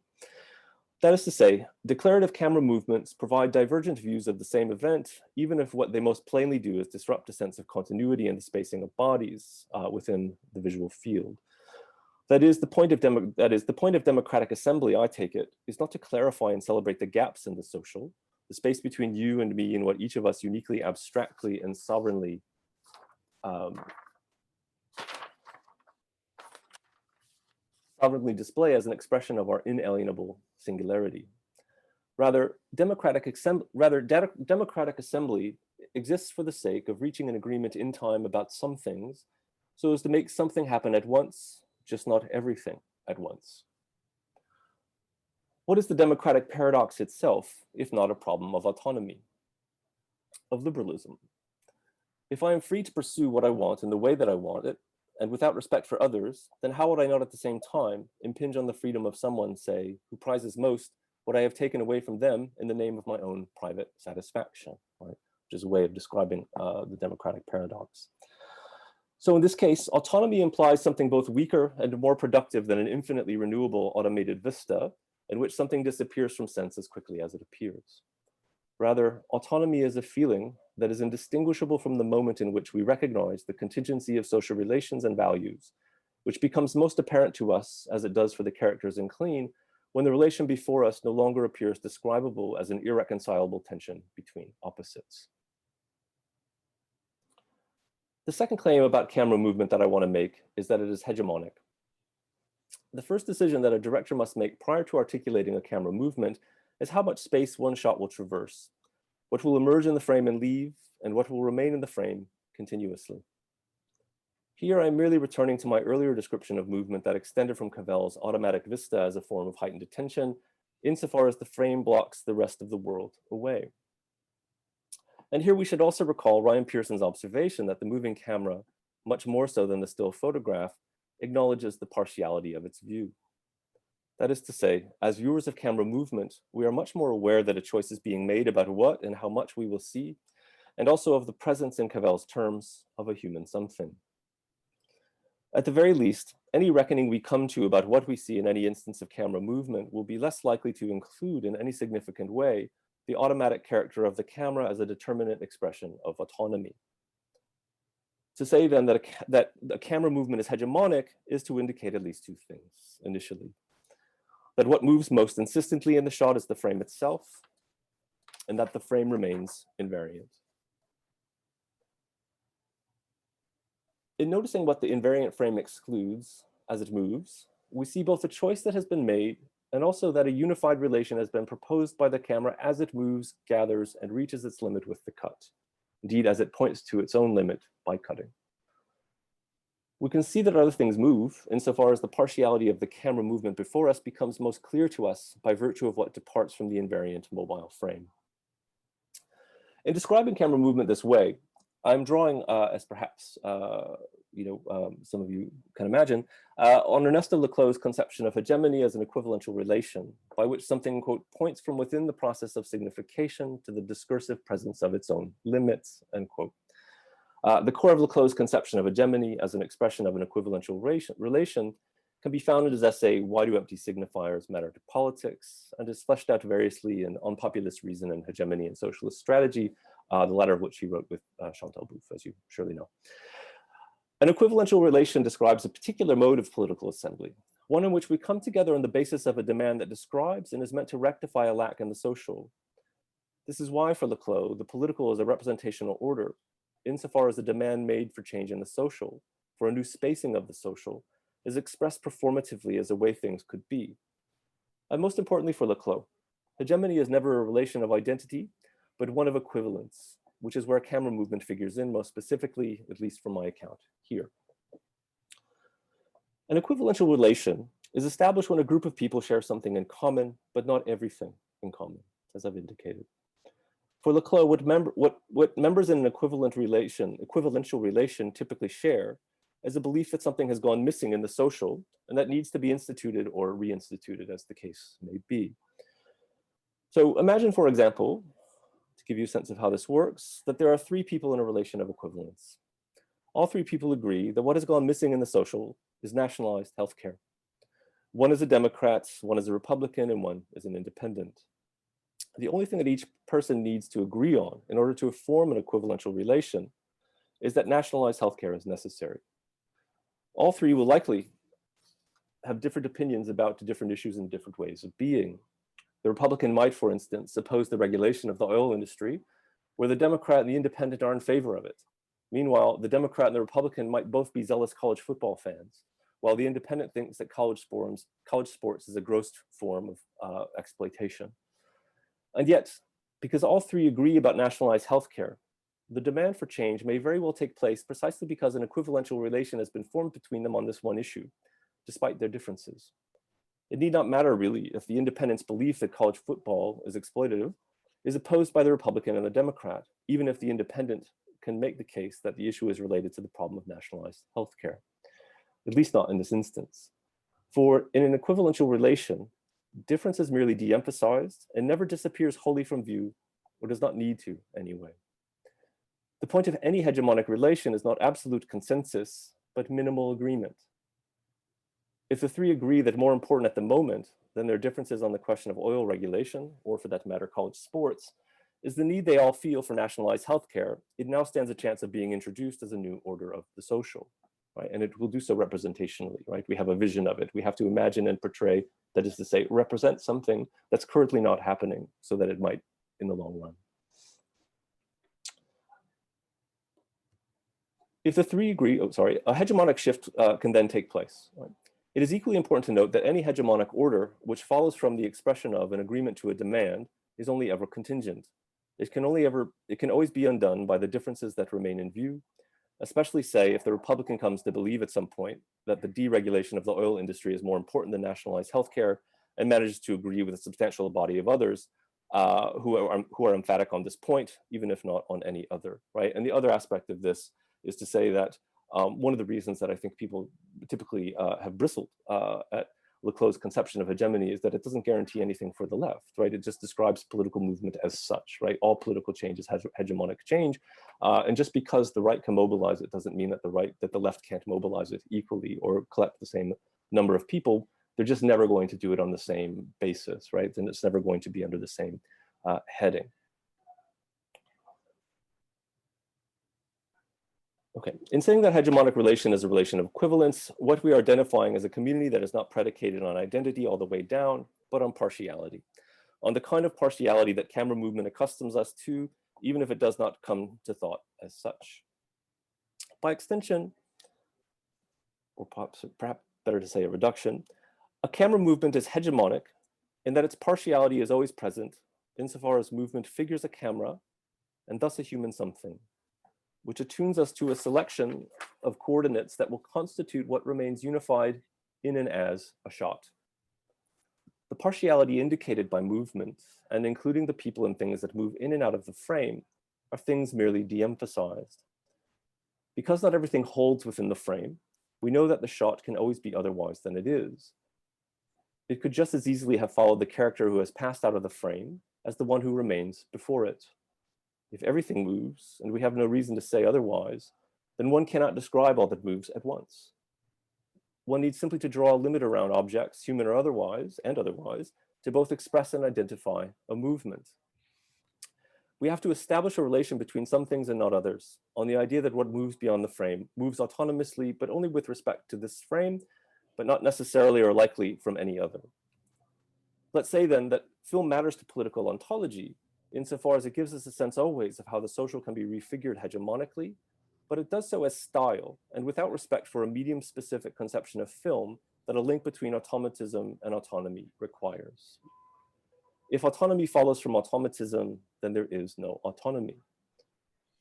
That is to say, declarative camera movements provide divergent views of the same event, even if what they most plainly do is disrupt a sense of continuity in the spacing of bodies within the visual field. That is, the point of democratic assembly, I take it, is not to clarify and celebrate the gaps in the social, the space between you and me and what each of us uniquely, abstractly, and sovereignly display as an expression of our inalienable singularity. Rather, democratic assembly exists for the sake of reaching an agreement in time about some things, so as to make something happen at once, just not everything at once. What is the democratic paradox itself, if not a problem of autonomy, of liberalism? If I am free to pursue what I want in the way that I want it, and without respect for others, then how would I not at the same time impinge on the freedom of someone, say, who prizes most what I have taken away from them in the name of my own private satisfaction, right? Which is a way of describing the democratic paradox. So in this case, autonomy implies something both weaker and more productive than an infinitely renewable automated vista, in which something disappears from sense as quickly as it appears. Rather, autonomy is a feeling that is indistinguishable from the moment in which we recognize the contingency of social relations and values, which becomes most apparent to us, as it does for the characters in Clean, when the relation before us no longer appears describable as an irreconcilable tension between opposites. The second claim about camera movement that I want to make is that it is hegemonic. The first decision that a director must make prior to articulating a camera movement is how much space one shot will traverse, what will emerge in the frame and leave, and what will remain in the frame continuously. Here, I'm merely returning to my earlier description of movement that extended from Cavell's automatic vista as a form of heightened attention, insofar as the frame blocks the rest of the world away. And here we should also recall Ryan Pearson's observation that the moving camera, much more so than the still photograph, acknowledges the partiality of its view. That is to say, as viewers of camera movement, we are much more aware that a choice is being made about what and how much we will see, and also of the presence, in Cavell's terms, of a human something. At the very least, any reckoning we come to about what we see in any instance of camera movement will be less likely to include in any significant way the automatic character of the camera as a determinate expression of autonomy. To say then that a camera movement is hegemonic is to indicate at least two things initially. That what moves most insistently in the shot is the frame itself, and that the frame remains invariant. In noticing what the invariant frame excludes as it moves, we see both a choice that has been made and also that a unified relation has been proposed by the camera as it moves, gathers, and reaches its limit with the cut. Indeed, as it points to its own limit by cutting. We can see that other things move insofar as the partiality of the camera movement before us becomes most clear to us by virtue of what departs from the invariant mobile frame. In describing camera movement this way, I'm drawing, as perhaps some of you can imagine, on Ernesto Laclau's conception of hegemony as an equivalential relation, by which something, quote, points from within the process of signification to the discursive presence of its own limits, end quote. The core of Leclau's conception of hegemony as an expression of an equivalential relation can be found in his essay, Why Do Empty Signifiers Matter to Politics? And is fleshed out variously in On Populist Reason and Hegemony and Socialist Strategy, the latter of which he wrote with Chantal Bouffe, as you surely know. An equivalential relation describes a particular mode of political assembly, one in which we come together on the basis of a demand that describes and is meant to rectify a lack in the social. This is why, for Leclau, the political is a representational order, insofar as the demand made for change in the social, for a new spacing of the social, is expressed performatively as a way things could be. And most importantly for Leclau, hegemony is never a relation of identity, but one of equivalence, which is where camera movement figures in most specifically, at least from my account here. An equivalential relation is established when a group of people share something in common, but not everything in common, as I've indicated. For Leclau, what members in an equivalential relation typically share is a belief that something has gone missing in the social and that needs to be instituted or reinstituted, as the case may be. So imagine, for example, to give you a sense of how this works, that there are three people in a relation of equivalence. All three people agree that what has gone missing in the social is nationalized healthcare. One is a Democrat, one is a Republican, and one is an independent. The only thing that each person needs to agree on in order to form an equivalential relation is that nationalized healthcare is necessary. All three will likely have different opinions about the different issues and different ways of being. The Republican might, for instance, oppose the regulation of the oil industry, where the Democrat and the independent are in favor of it. Meanwhile, the Democrat and the Republican might both be zealous college football fans, while the independent thinks that college sports is a gross form of exploitation. And yet, because all three agree about nationalized healthcare, the demand for change may very well take place precisely because an equivalential relation has been formed between them on this one issue, despite their differences. It need not matter really if the independent's belief that college football is exploitative is opposed by the Republican and the Democrat, even if the independent can make the case that the issue is related to the problem of nationalized healthcare, at least not in this instance. For in an equivalential relation, difference is merely de-emphasized and never disappears wholly from view, or does not need to anyway. The point of any hegemonic relation is not absolute consensus, but minimal agreement. If the three agree that more important at the moment than their differences on the question of oil regulation, or for that matter, college sports, is the need they all feel for nationalized healthcare, it now stands a chance of being introduced as a new order of the social, right? And it will do so representationally, right? We have a vision of it. We have to imagine and portray, that is to say, represent something that's currently not happening so that it might in the long run. If the three agree, a hegemonic shift can then take place. Right? It is equally important to note that any hegemonic order which follows from the expression of an agreement to a demand is only ever contingent. It can always be undone by the differences that remain in view, especially say if the Republican comes to believe at some point that the deregulation of the oil industry is more important than nationalized healthcare and manages to agree with a substantial body of others who are emphatic on this point, even if not on any other, right? And the other aspect of this is to say that one of the reasons that I think people typically have bristled at Leclau's conception of hegemony is that it doesn't guarantee anything for the left, right? It just describes political movement as such, right? All political change is hegemonic change. And just because the right can mobilize it doesn't mean that the left can't mobilize it equally or collect the same number of people. They're just never going to do it on the same basis, right? And it's never going to be under the same heading. Okay, in saying that hegemonic relation is a relation of equivalence, what we are identifying is a community that is not predicated on identity all the way down, but on partiality, on the kind of partiality that camera movement accustoms us to, even if it does not come to thought as such. By extension, or perhaps better to say a reduction, a camera movement is hegemonic in that its partiality is always present insofar as movement figures a camera and thus a human something, which attunes us to a selection of coordinates that will constitute what remains unified in and as a shot. The partiality indicated by movement, and including the people and things that move in and out of the frame, are things merely de-emphasized. Because not everything holds within the frame, we know that the shot can always be otherwise than it is. It could just as easily have followed the character who has passed out of the frame as the one who remains before it. If everything moves, and we have no reason to say otherwise, then one cannot describe all that moves at once. One needs simply to draw a limit around objects, human or otherwise, and otherwise, to both express and identify a movement. We have to establish a relation between some things and not others, on the idea that what moves beyond the frame moves autonomously, but only with respect to this frame, but not necessarily or likely from any other. Let's say then that film matters to political ontology, insofar as it gives us a sense always of how the social can be refigured hegemonically, but it does so as style and without respect for a medium-specific conception of film that a link between automatism and autonomy requires. If autonomy follows from automatism, then there is no autonomy.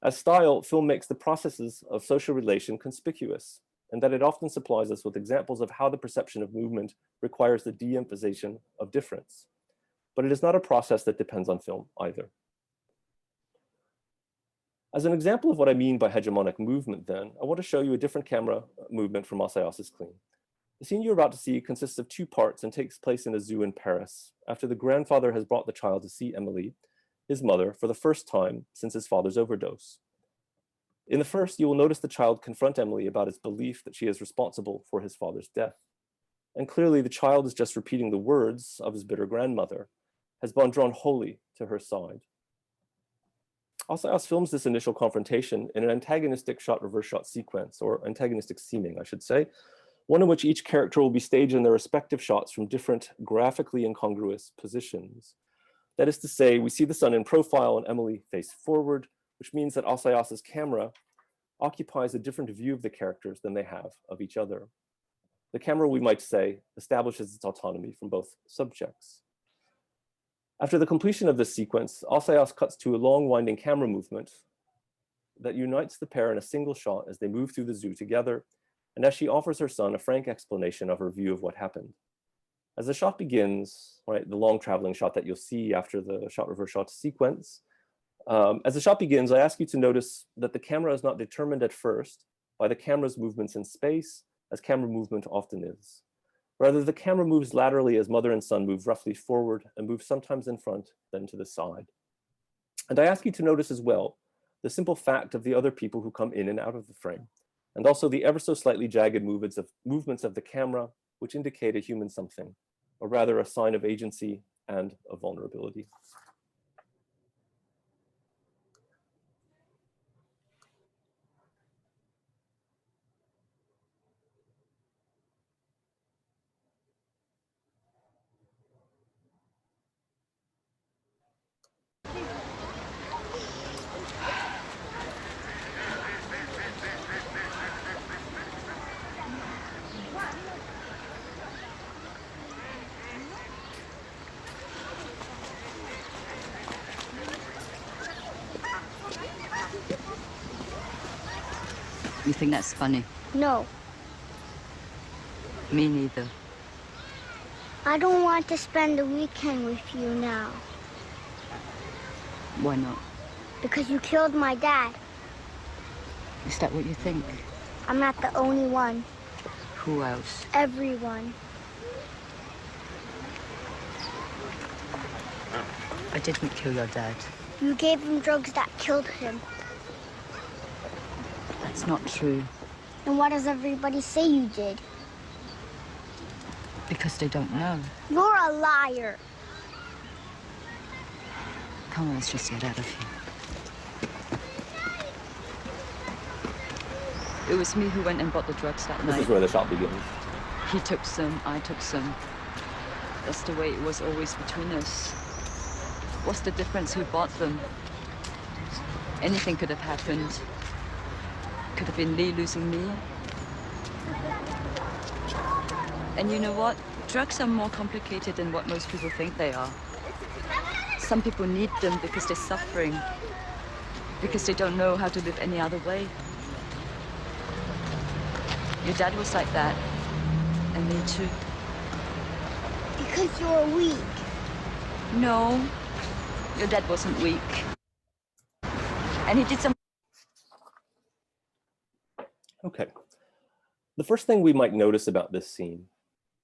As style, film makes the processes of social relation conspicuous, and that it often supplies us with examples of how the perception of movement requires the de-imposition of difference. But it is not a process that depends on film either. As an example of what I mean by hegemonic movement then, I want to show you a different camera movement from Assayas' Clean. The scene you're about to see consists of two parts and takes place in a zoo in Paris, after the grandfather has brought the child to see Emily, his mother, for the first time since his father's overdose. In the first, you will notice the child confront Emily about his belief that she is responsible for his father's death. And clearly the child is just repeating the words of his bitter grandmother, has been drawn wholly to her side. Assayas films this initial confrontation in an antagonistic shot reverse shot sequence, or antagonistic seeming, I should say, one in which each character will be staged in their respective shots from different graphically incongruous positions. That is to say, we see the son in profile and Emily face forward, which means that Assayas' camera occupies a different view of the characters than they have of each other. The camera, we might say, establishes its autonomy from both subjects. After the completion of this sequence, Assayas cuts to a long winding camera movement that unites the pair in a single shot as they move through the zoo together, and as she offers her son a frank explanation of her view of what happened. As the shot begins, right, the long traveling shot that you'll see after the shot reverse shot sequence, as the shot begins, I ask you to notice that the camera is not determined at first by the camera's movements in space, as camera movement often is. Rather, the camera moves laterally as mother and son move roughly forward and move sometimes in front, then to the side. And I ask you to notice as well the simple fact of the other people who come in and out of the frame, and also the ever so slightly jagged movements of the camera, which indicate a human something, or rather a sign of agency and of vulnerability. You think that's funny? No, Me neither. I don't want to spend the weekend with you now. Why not? Because you killed my dad. Is that what you think? I'm not the only one. Who else? Everyone. I didn't kill your dad. You gave him drugs that killed him. That's not true. And what does everybody say you did? Because they don't know. You're a liar. Come on, let's just get out of here. It was me who went and bought the drugs that night. This is where the shot begins. He took some, I took some. That's the way it was always between us. What's the difference who bought them? Anything could have happened. Could have been Lee losing me. And you know what? Drugs are more complicated than what most people think they are. Some people need them because they're suffering, because they don't know how to live any other way. Your dad was like that, and me too. Because you're weak. No, your dad wasn't weak. And he did some... Okay. The first thing we might notice about this scene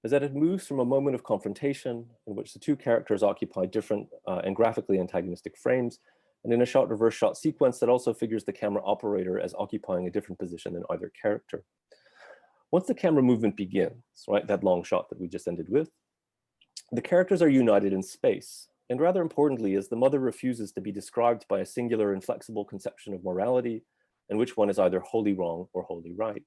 is that it moves from a moment of confrontation in which the two characters occupy different and graphically antagonistic frames, And in a shot reverse shot sequence, that also figures the camera operator as occupying a different position than either character. Once the camera movement begins, right, that long shot that we just ended with, the characters are united in space. And rather importantly, as the mother refuses to be described by a singular inflexible conception of morality, and which one is either wholly wrong or wholly right.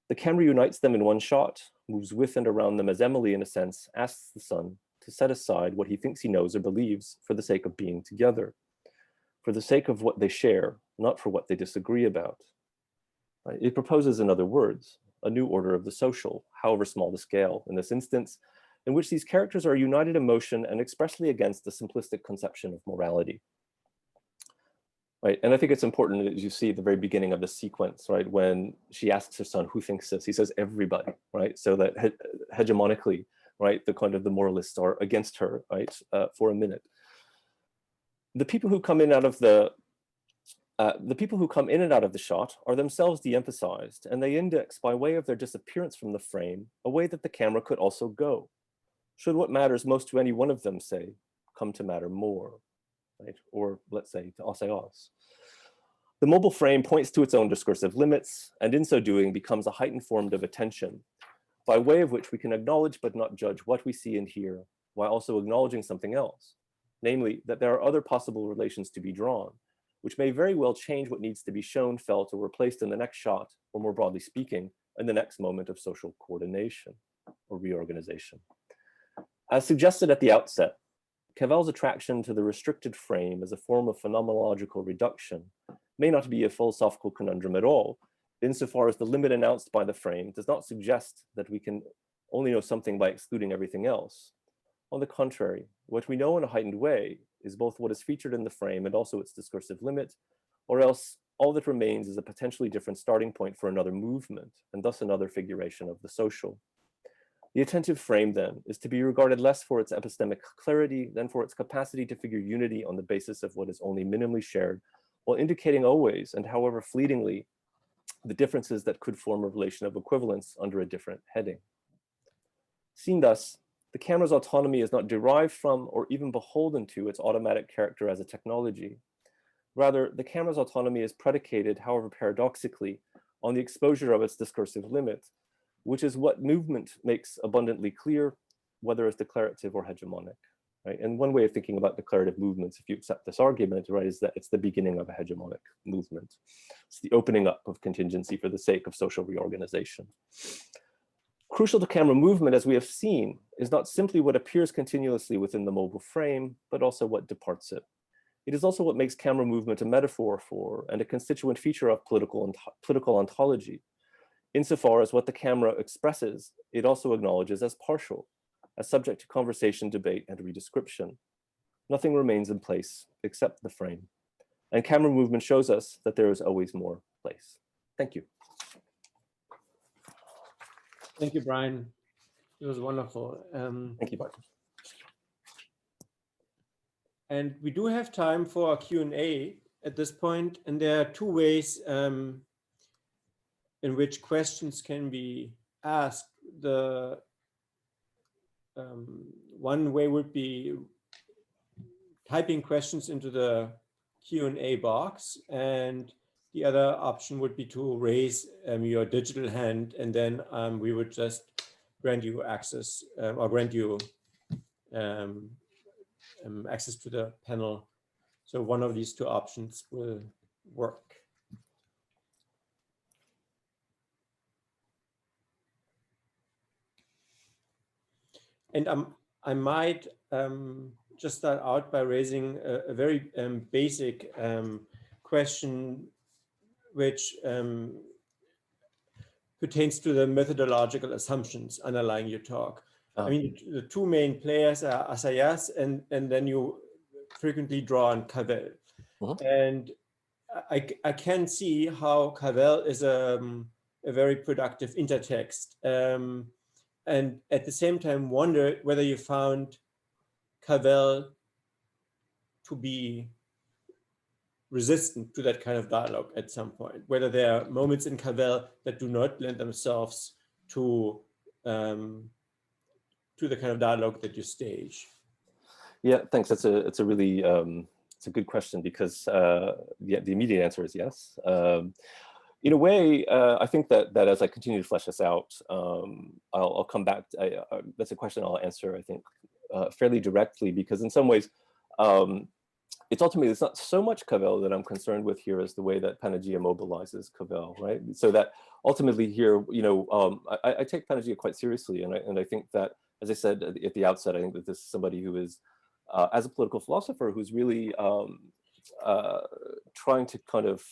The camera unites them in one shot, moves with and around them as Emily, in a sense, asks the son to set aside what he thinks he knows or believes for the sake of being together, for the sake of what they share, not for what they disagree about. Right? It proposes, in other words, a new order of the social, however small the scale in this instance, in which these characters are united in motion and expressly against the simplistic conception of morality. Right, and I think it's important, as you see at the very beginning of the sequence, right, when she asks her son, who thinks this? He says, everybody, right? So that hegemonically, right, the kind of the moralists are against her, right, for a minute. The people who come in and out of the shot are themselves de-emphasized, and they index, by way of their disappearance from the frame, a way that the camera could also go. Should what matters most to any one of them, say, come to matter more, right? Or let's say to Assayas. The mobile frame points to its own discursive limits, and in so doing becomes a heightened form of attention, by way of which we can acknowledge but not judge what we see and hear, while also acknowledging something else, namely that there are other possible relations to be drawn, which may very well change what needs to be shown, felt, or replaced in the next shot, or more broadly speaking, in the next moment of social coordination or reorganization. As suggested at the outset, Cavell's attraction to the restricted frame as a form of phenomenological reduction may not be a philosophical conundrum at all, insofar as the limit announced by the frame does not suggest that we can only know something by excluding everything else. On the contrary, what we know in a heightened way is both what is featured in the frame and also its discursive limit, or else all that remains is a potentially different starting point for another movement, and thus another figuration of the social. The attentive frame, then, is to be regarded less for its epistemic clarity than for its capacity to figure unity on the basis of what is only minimally shared, while indicating always, and however fleetingly, the differences that could form a relation of equivalence under a different heading. Seen thus, the camera's autonomy is not derived from or even beholden to its automatic character as a technology. Rather, the camera's autonomy is predicated, however paradoxically, on the exposure of its discursive limit, which is what movement makes abundantly clear, whether it's declarative or hegemonic. Right? And one way of thinking about declarative movements, if you accept this argument, right, is that it's the beginning of a hegemonic movement. It's the opening up of contingency for the sake of social reorganization. Crucial to camera movement, as we have seen, is not simply what appears continuously within the mobile frame, but also what departs it. It is also what makes camera movement a metaphor for and a constituent feature of political ontology. Insofar as what the camera expresses, it also acknowledges as partial, as subject to conversation, debate, and redescription. Nothing remains in place except the frame. And camera movement shows us that there is always more place. Thank you. Thank you, Brian. It was wonderful. Thank you, Martin. And we do have time for a Q&A at this point, and there are two ways in which questions can be asked. The one way would be typing questions into the Q&A box, and the other option would be to raise your digital hand, and then we would just grant you access or grant you access to the panel. So one of these two options will work. And I might just start out by raising a very basic question, which pertains to the methodological assumptions underlying your talk. I mean, the two main players are Assayas and then you frequently draw on Cavell. And I can see how Cavell is a very productive intertext. And at the same time wonder whether you found Cavell to be resistant to that kind of dialogue at some point, whether there are moments in Cavell that do not lend themselves to the kind of dialogue that you stage. Yeah, thanks. It's a really it's a good question because the immediate answer is yes. In a way, I think that as I continue to flesh this out, I'll come back. That's a question I'll answer, I think, fairly directly, because in some ways, it's not so much Cavell that I'm concerned with here as the way that Panagia mobilizes Cavell, right? So that ultimately here, I take Panagia quite seriously, and I think that, as I said at the outset, I think that this is somebody who is, as a political philosopher, who's really trying to kind of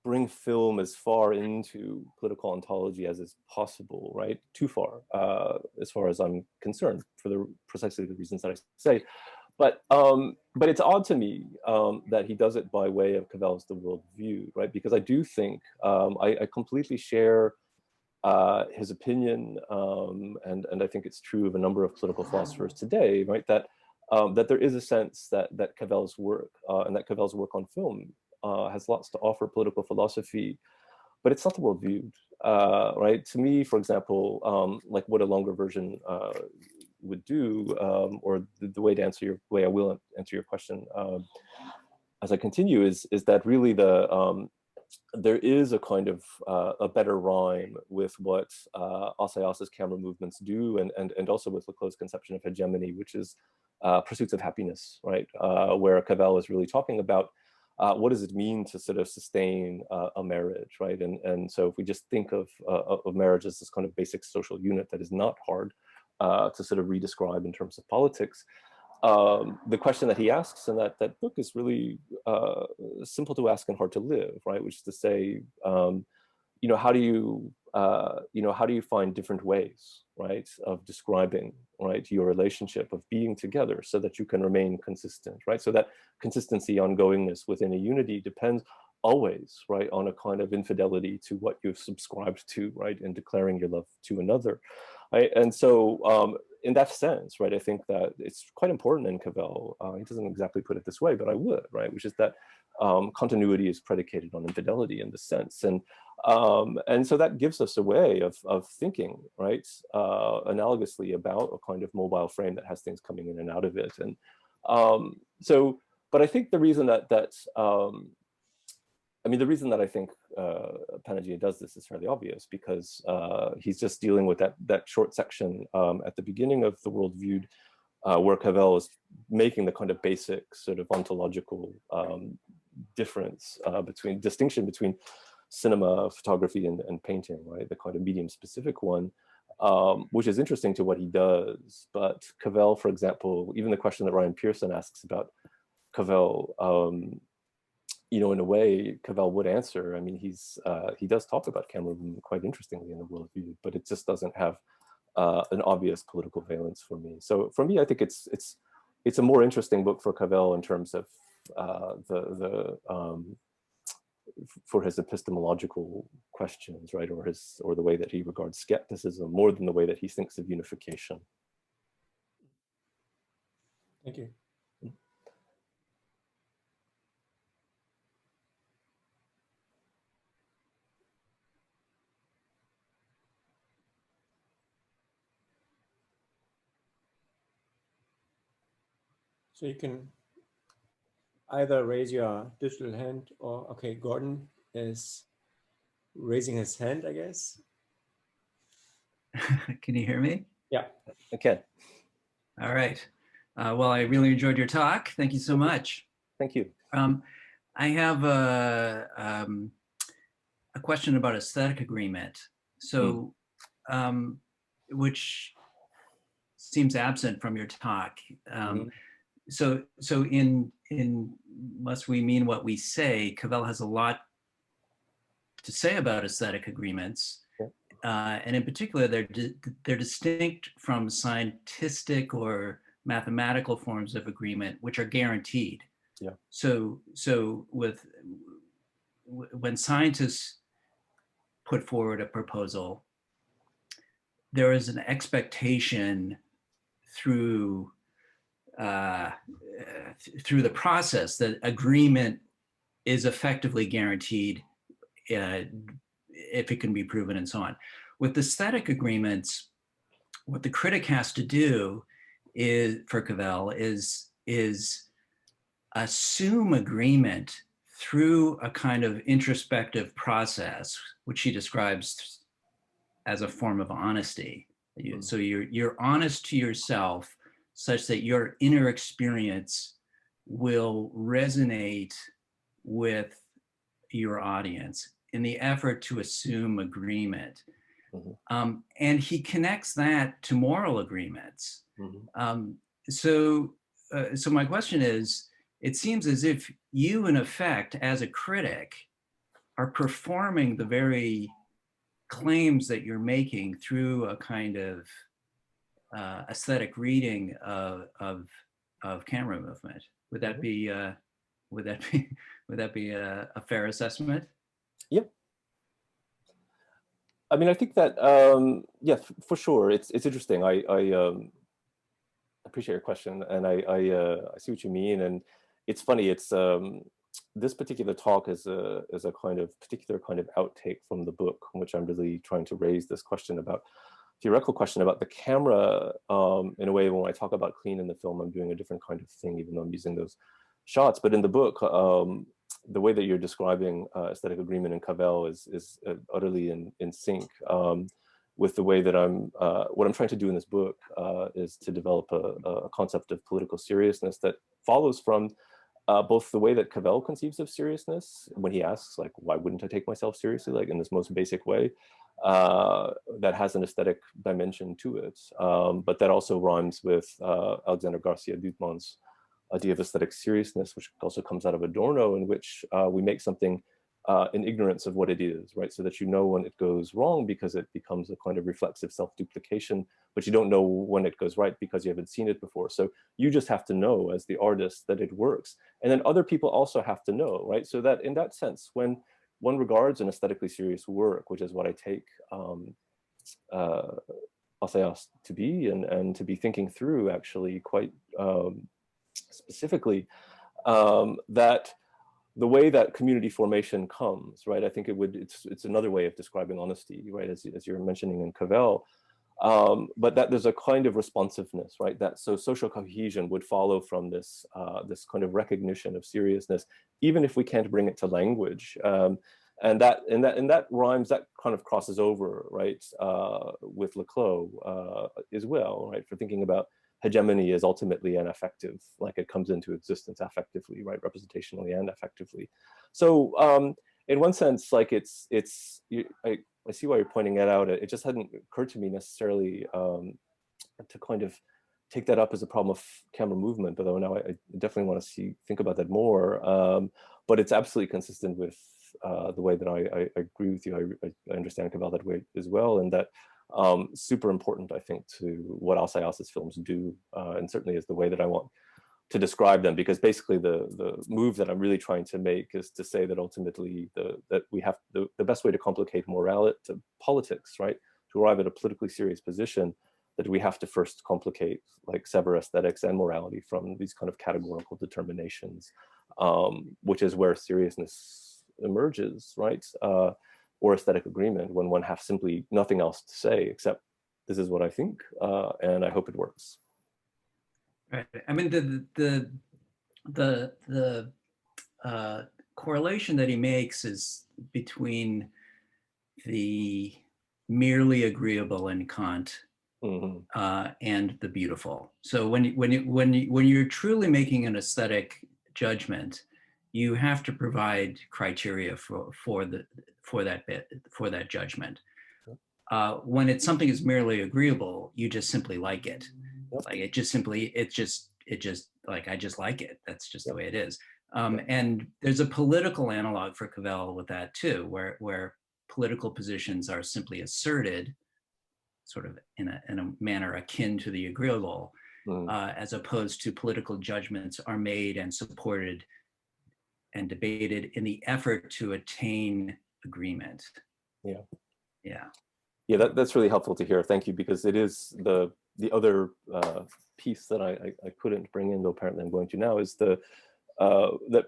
bring film as far into political ontology as is possible, right? Too far, as far as I'm concerned, for precisely the reasons that I say. But it's odd to me that he does it by way of Cavell's The World View, right? Because I do think I completely share his opinion, and I think it's true of a number of political philosophers today, right? That there is a sense that Cavell's work and that Cavell's work on film has lots to offer political philosophy, but it's not the worldview, right? To me, for example, like what a longer version would do, or the way I will answer your question as I continue is that really there is a kind of a better rhyme with what Assayas's camera movements do, and also with Lecaux's conception of hegemony, which is pursuits of happiness, right? Where Cavell is really talking about what does it mean to sort of sustain a marriage, right? And so if we just think of marriage as this kind of basic social unit that is not hard to sort of redescribe in terms of politics, the question that he asks in that book is really simple to ask and hard to live, right? Which is to say, how do you find different ways, right, of describing, right, your relationship, of being together, so that you can remain consistent, right? So that consistency, ongoingness within a unity depends always, right, on a kind of infidelity to what you've subscribed to, right, in declaring your love to another, right? And so in that sense, right, I think that it's quite important in Cavell. He doesn't exactly put it this way, but I would, right, which is that continuity is predicated on infidelity in this sense, and so that gives us a way of thinking, right, analogously about a kind of mobile frame that has things coming in and out of it, and but I think the reason that the reason that I think Panagia does this is fairly obvious, because he's just dealing with that short section at the beginning of The World Viewed, where Cavell is making the kind of basic sort of ontological distinction between cinema, photography, and painting, right? The kind of medium-specific one, which is interesting to what he does. But Cavell, for example, even the question that Ryan Pearson asks about Cavell, in a way, Cavell would answer. I mean, he does talk about camera movement quite interestingly in The World View, but it just doesn't have an obvious political valence for me. So for me, I think it's a more interesting book for Cavell in terms of for his epistemological questions, right, or the way that he regards skepticism, more than the way that he thinks of unification. Thank you. So you can either raise your digital hand or, okay, Gordon is raising his hand, I guess. Can you hear me? Yeah. Okay. All right. Well, I really enjoyed your talk. Thank you so much. Thank you. I have a question about aesthetic agreement. So, which seems absent from your talk. So in Must We Mean What We Say, Cavell has a lot to say about aesthetic agreements. And in particular, they're distinct from scientistic or mathematical forms of agreement, which are guaranteed. Yeah. So when scientists put forward a proposal, there is an expectation through the process that agreement is effectively guaranteed if it can be proven, and so on. With aesthetic agreements, what the critic has to do is, for Cavell, is assume agreement through a kind of introspective process, which she describes as a form of honesty. So you're honest to yourself such that your inner experience will resonate with your audience in the effort to assume agreement. And he connects that to moral agreements. So my question is, it seems as if you, in effect, as a critic, are performing the very claims that you're making through a kind of aesthetic reading of camera movement. Would that be a fair assessment? Yep. I mean, I think that yeah, for sure, it's interesting. I appreciate your question, and I see what you mean, and it's funny. It's this particular talk is a particular kind of outtake from the book, in which I'm really trying to raise this question about theoretical question about the camera. In a way, when I talk about clean in the film, I'm doing a different kind of thing, even though I'm using those shots. But in the book, the way that you're describing aesthetic agreement in Cavell is utterly in sync with the way that what I'm trying to do in this book is to develop a concept of political seriousness that follows from both the way that Cavell conceives of seriousness when he asks, like, why wouldn't I take myself seriously, like in this most basic way, that has an aesthetic dimension to it, but that also rhymes with Alexander Garcia Dutmann's idea of aesthetic seriousness, which also comes out of Adorno, in which we make something in ignorance of what it is, right? So that you know when it goes wrong because it becomes a kind of reflexive self-duplication, but you don't know when it goes right because you haven't seen it before. So you just have to know as the artist that it works. And then other people also have to know, right? So that in that sense, when one regards an aesthetically serious work, which is what I take Assayas to be, and to be thinking through actually quite specifically, that the way that community formation comes, right? I think it's another way of describing honesty, right? As you're mentioning in Cavell, but that there's a kind of responsiveness, right? That so social cohesion would follow from this this kind of recognition of seriousness, even if we can't bring it to language. And that rhymes, that kind of crosses over, right, with Leclos as well, right? For thinking about hegemony is ultimately an affective, like it comes into existence affectively, right, representationally and affectively. So in one sense, like I see why you're pointing that out. It just hadn't occurred to me necessarily to kind of take that up as a problem of camera movement, although now I definitely want to think about that more. But it's absolutely consistent with the way that I agree with you. I understand Cavell that way as well, and that super important, I think, to what Assayas's films do, and certainly is the way that I want to describe them, because basically the move that I'm really trying to make is to say that ultimately that we have the best way to complicate morality to politics, right, to arrive at a politically serious position, that we have to first complicate, like, sever aesthetics and morality from these kind of categorical determinations, which is where seriousness emerges, right, or aesthetic agreement, when one has simply nothing else to say except this is what I think, and I hope it works. Right. I mean, the correlation that he makes is between the merely agreeable in Kant and the beautiful. So when you're truly making an aesthetic judgment, you have to provide criteria for that judgment. When something is merely agreeable, you just simply like it. Like it just like, I just like it. That's just the way it is. And there's a political analog for Cavell with that too, where political positions are simply asserted, sort of in a manner akin to the agreeable, as opposed to political judgments are made and supported and debated in the effort to attain agreement. Yeah, that's really helpful to hear. Thank you, because it is the other piece that I couldn't bring in, though apparently I'm going to now, is that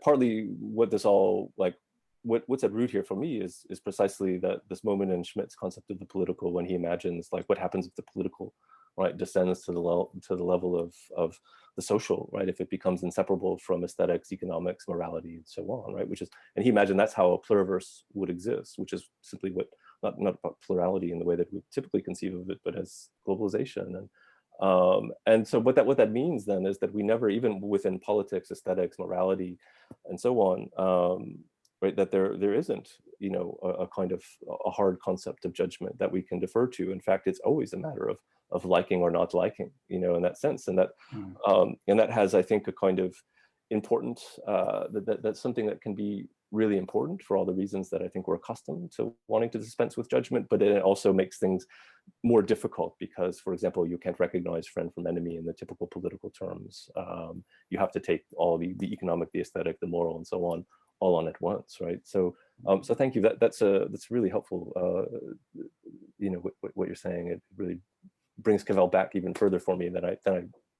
partly what this all, like, what's at root here for me is precisely that this moment in Schmidt's concept of the political, when he imagines, like, what happens if the political right, descends to the level of the social, right, if it becomes inseparable from aesthetics, economics, morality, and so on, right, and he imagined that's how a pluriverse would exist, which is simply what, not about plurality in the way that we typically conceive of it, but as globalization. And so what that means then is that we never, even within politics, aesthetics, morality, and so on, right, that there isn't, you know, a kind of a hard concept of judgment that we can defer to. In fact, it's always a matter of liking or not liking, you know, in that sense. And that has, I think, a kind of important, that's something that can be really important for all the reasons that I think we're accustomed to wanting to dispense with judgment, but it also makes things more difficult because, for example, you can't recognize friend from enemy in the typical political terms. You have to take all the economic, the aesthetic, the moral, and so on, all on at once, right? So, so thank you. That's really helpful. You know, what you're saying, it really brings Cavell back even further for me than I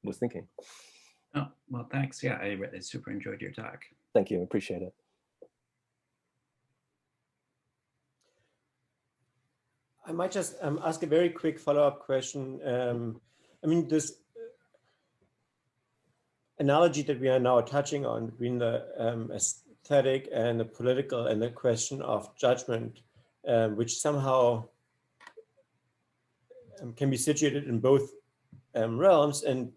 was thinking. Oh, well, thanks. Yeah, I super enjoyed your talk. Thank you. I appreciate it. I might just ask a very quick follow-up question. I mean, this analogy that we are now touching on between the aesthetic and the political and the question of judgment, which somehow can be situated in both realms and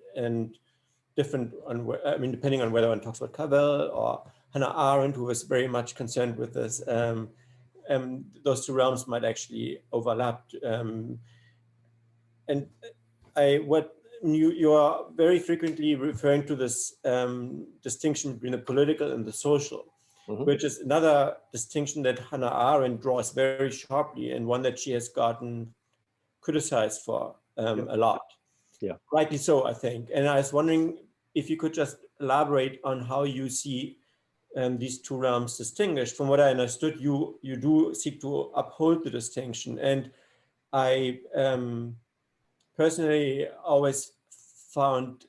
different on, I mean, depending on whether one talks about Cavell or Hannah Arendt, who was very much concerned with this. Those two realms might actually overlap. And you are very frequently referring to this distinction between the political and the social, which is another distinction that Hannah Arendt draws very sharply and one that she has gotten criticized for a lot. Yeah, rightly so, I think. And I was wondering if you could just elaborate on how you see these two realms distinguished. From what I understood, you do seek to uphold the distinction. And I personally always found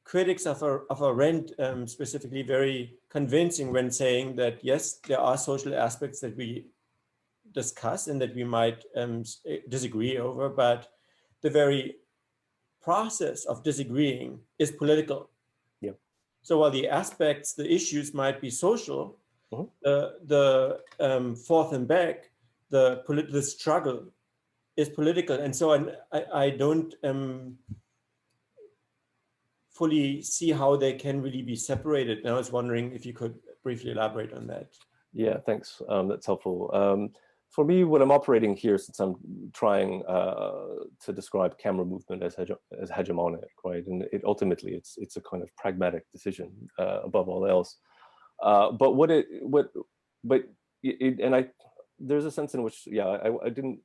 critics of Arendt specifically very convincing when saying that, yes, there are social aspects that we discuss and that we might disagree over, but the very process of disagreeing is political. Yep. So while the aspects, the issues might be social, the forth and back, the struggle is political. And so I don't fully see how they can really be separated. And I was wondering if you could briefly elaborate on that. Yeah, thanks. That's helpful. For me, when I'm operating here, since I'm trying to describe camera movement as hegemonic, right, and ultimately it's a kind of pragmatic decision above all else. There's a sense in which, yeah, I didn't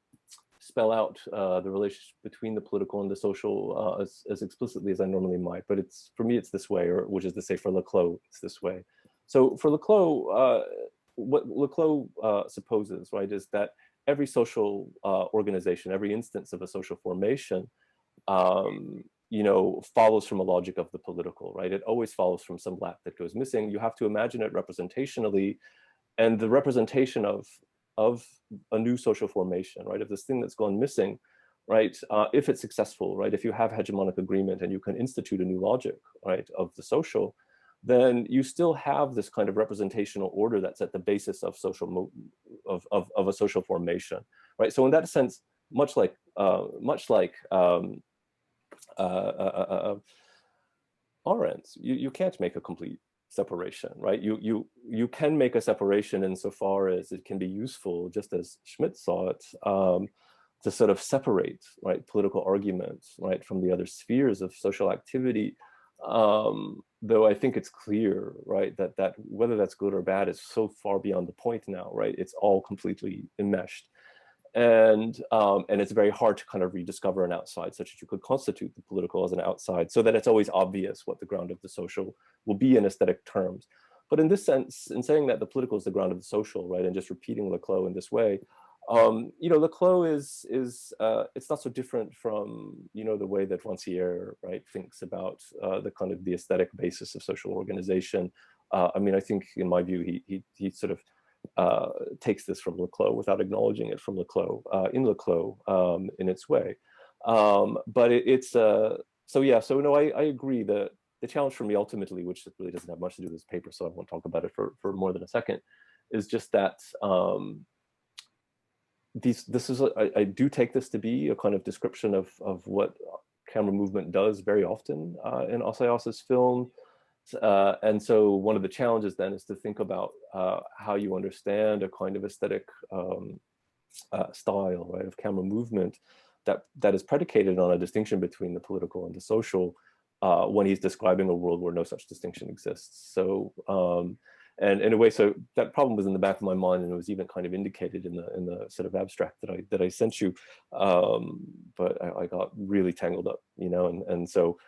spell out the relationship between the political and the social as explicitly as I normally might, but for me it's this way, or which is to say for Leclos, it's this way. So for Leclos, what Leclos supposes, right, is that every social organization, every instance of a social formation, you know, follows from a logic of the political, right? It always follows from some lap that goes missing. You have to imagine it representationally, and the representation of a new social formation, right, of this thing that's gone missing, right, if it's successful, right, if you have hegemonic agreement and you can institute a new logic, right, of the social, then you still have this kind of representational order that's at the basis of social of a social formation, right? So in that sense, much like Arendt, you can't make a complete separation, right? You can make a separation insofar as it can be useful, just as Schmidt saw it, to sort of separate, right, political arguments, right, from the other spheres of social activity. Though I think it's clear, right, that whether that's good or bad is so far beyond the point now, right? It's all completely enmeshed. And it's very hard to kind of rediscover an outside, such that you could constitute the political as an outside, so that it's always obvious what the ground of the social will be in aesthetic terms. But in this sense, in saying that the political is the ground of the social, right, and just repeating Leclos in this way, you know, Leclos is it's not so different from, you know, the way that Rancière, right, thinks about the kind of the aesthetic basis of social organization. I mean, I think in my view, he sort of takes this from Leclos without acknowledging it from Leclos, in Leclos, in its way. But so yeah, so no, I agree that the challenge for me ultimately, which really doesn't have much to do with this paper, so I won't talk about it for more than a second, is just that I do take this to be a kind of description of what camera movement does very often in Assayas's film. And so one of the challenges then is to think about how you understand a kind of aesthetic style, right, of camera movement that is predicated on a distinction between the political and the social when he's describing a world where no such distinction exists. So, and in a way, so that problem was in the back of my mind, and it was even kind of indicated in the sort of abstract that I sent you, but I got really tangled up, you know, and so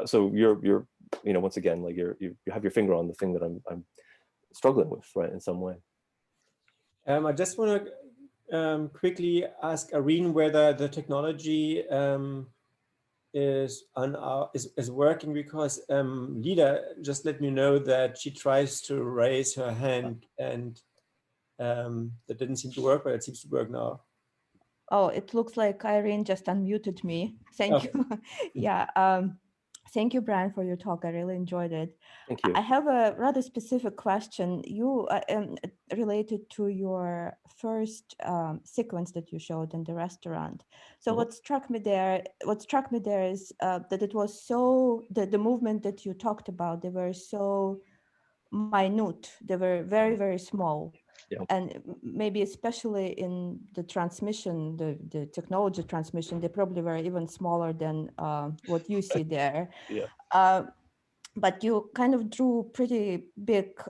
so you're you know, once again, like you have your finger on the thing that I'm struggling with, right, in some way. I just want to quickly ask Irene whether the technology is working, because Lida just let me know that she tries to raise her hand and that didn't seem to work, but it seems to work now. Oh, it looks like Irene just unmuted me. Thank you. Yeah. Thank you, Brian, for your talk. I really enjoyed it. Thank you. I have a rather specific question. You related to your first sequence that you showed in the restaurant. So what struck me there is that it was so the movement that you talked about, they were so minute. They were very, very small. Yeah. And maybe especially in the transmission, the technology transmission, they probably were even smaller than what you see there. Yeah. But you kind of drew pretty big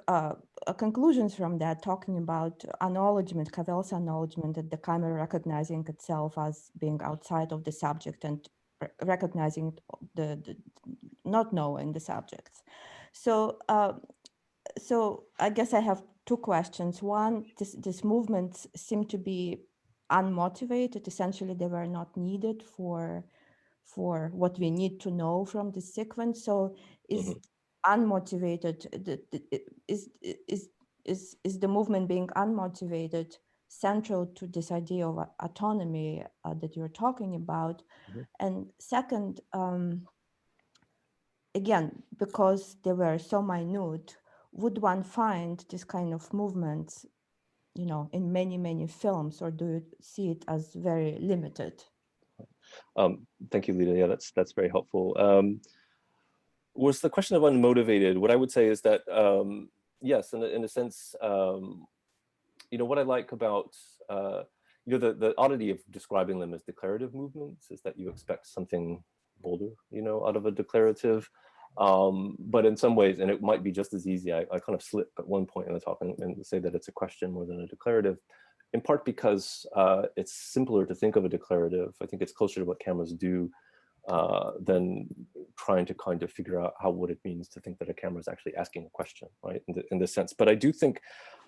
conclusions from that, talking about acknowledgement, Cavell's acknowledgement that the camera recognizing itself as being outside of the subject and recognizing the not knowing the subjects. So so I guess I have two questions. One, these movements seem to be unmotivated. Essentially, they were not needed for what we need to know from the sequence. So is unmotivated, is the movement being unmotivated central to this idea of autonomy that you're talking about? And second, again, because they were so minute, would one find this kind of movements, you know, in many, many films, or do you see it as very limited? Thank you, Lida. Yeah, that's very helpful. Was the question of unmotivated? What I would say is that yes, in a sense, you know, what I like about you know, the oddity of describing them as declarative movements is that you expect something bolder, you know, out of a declarative. But in some ways, and it might be just as easy, I kind of slip at one point in the talk and say that it's a question more than a declarative, in part because it's simpler to think of a declarative. I think it's closer to what cameras do than trying to kind of figure out what it means to think that a camera is actually asking a question, right? In this sense, but I do think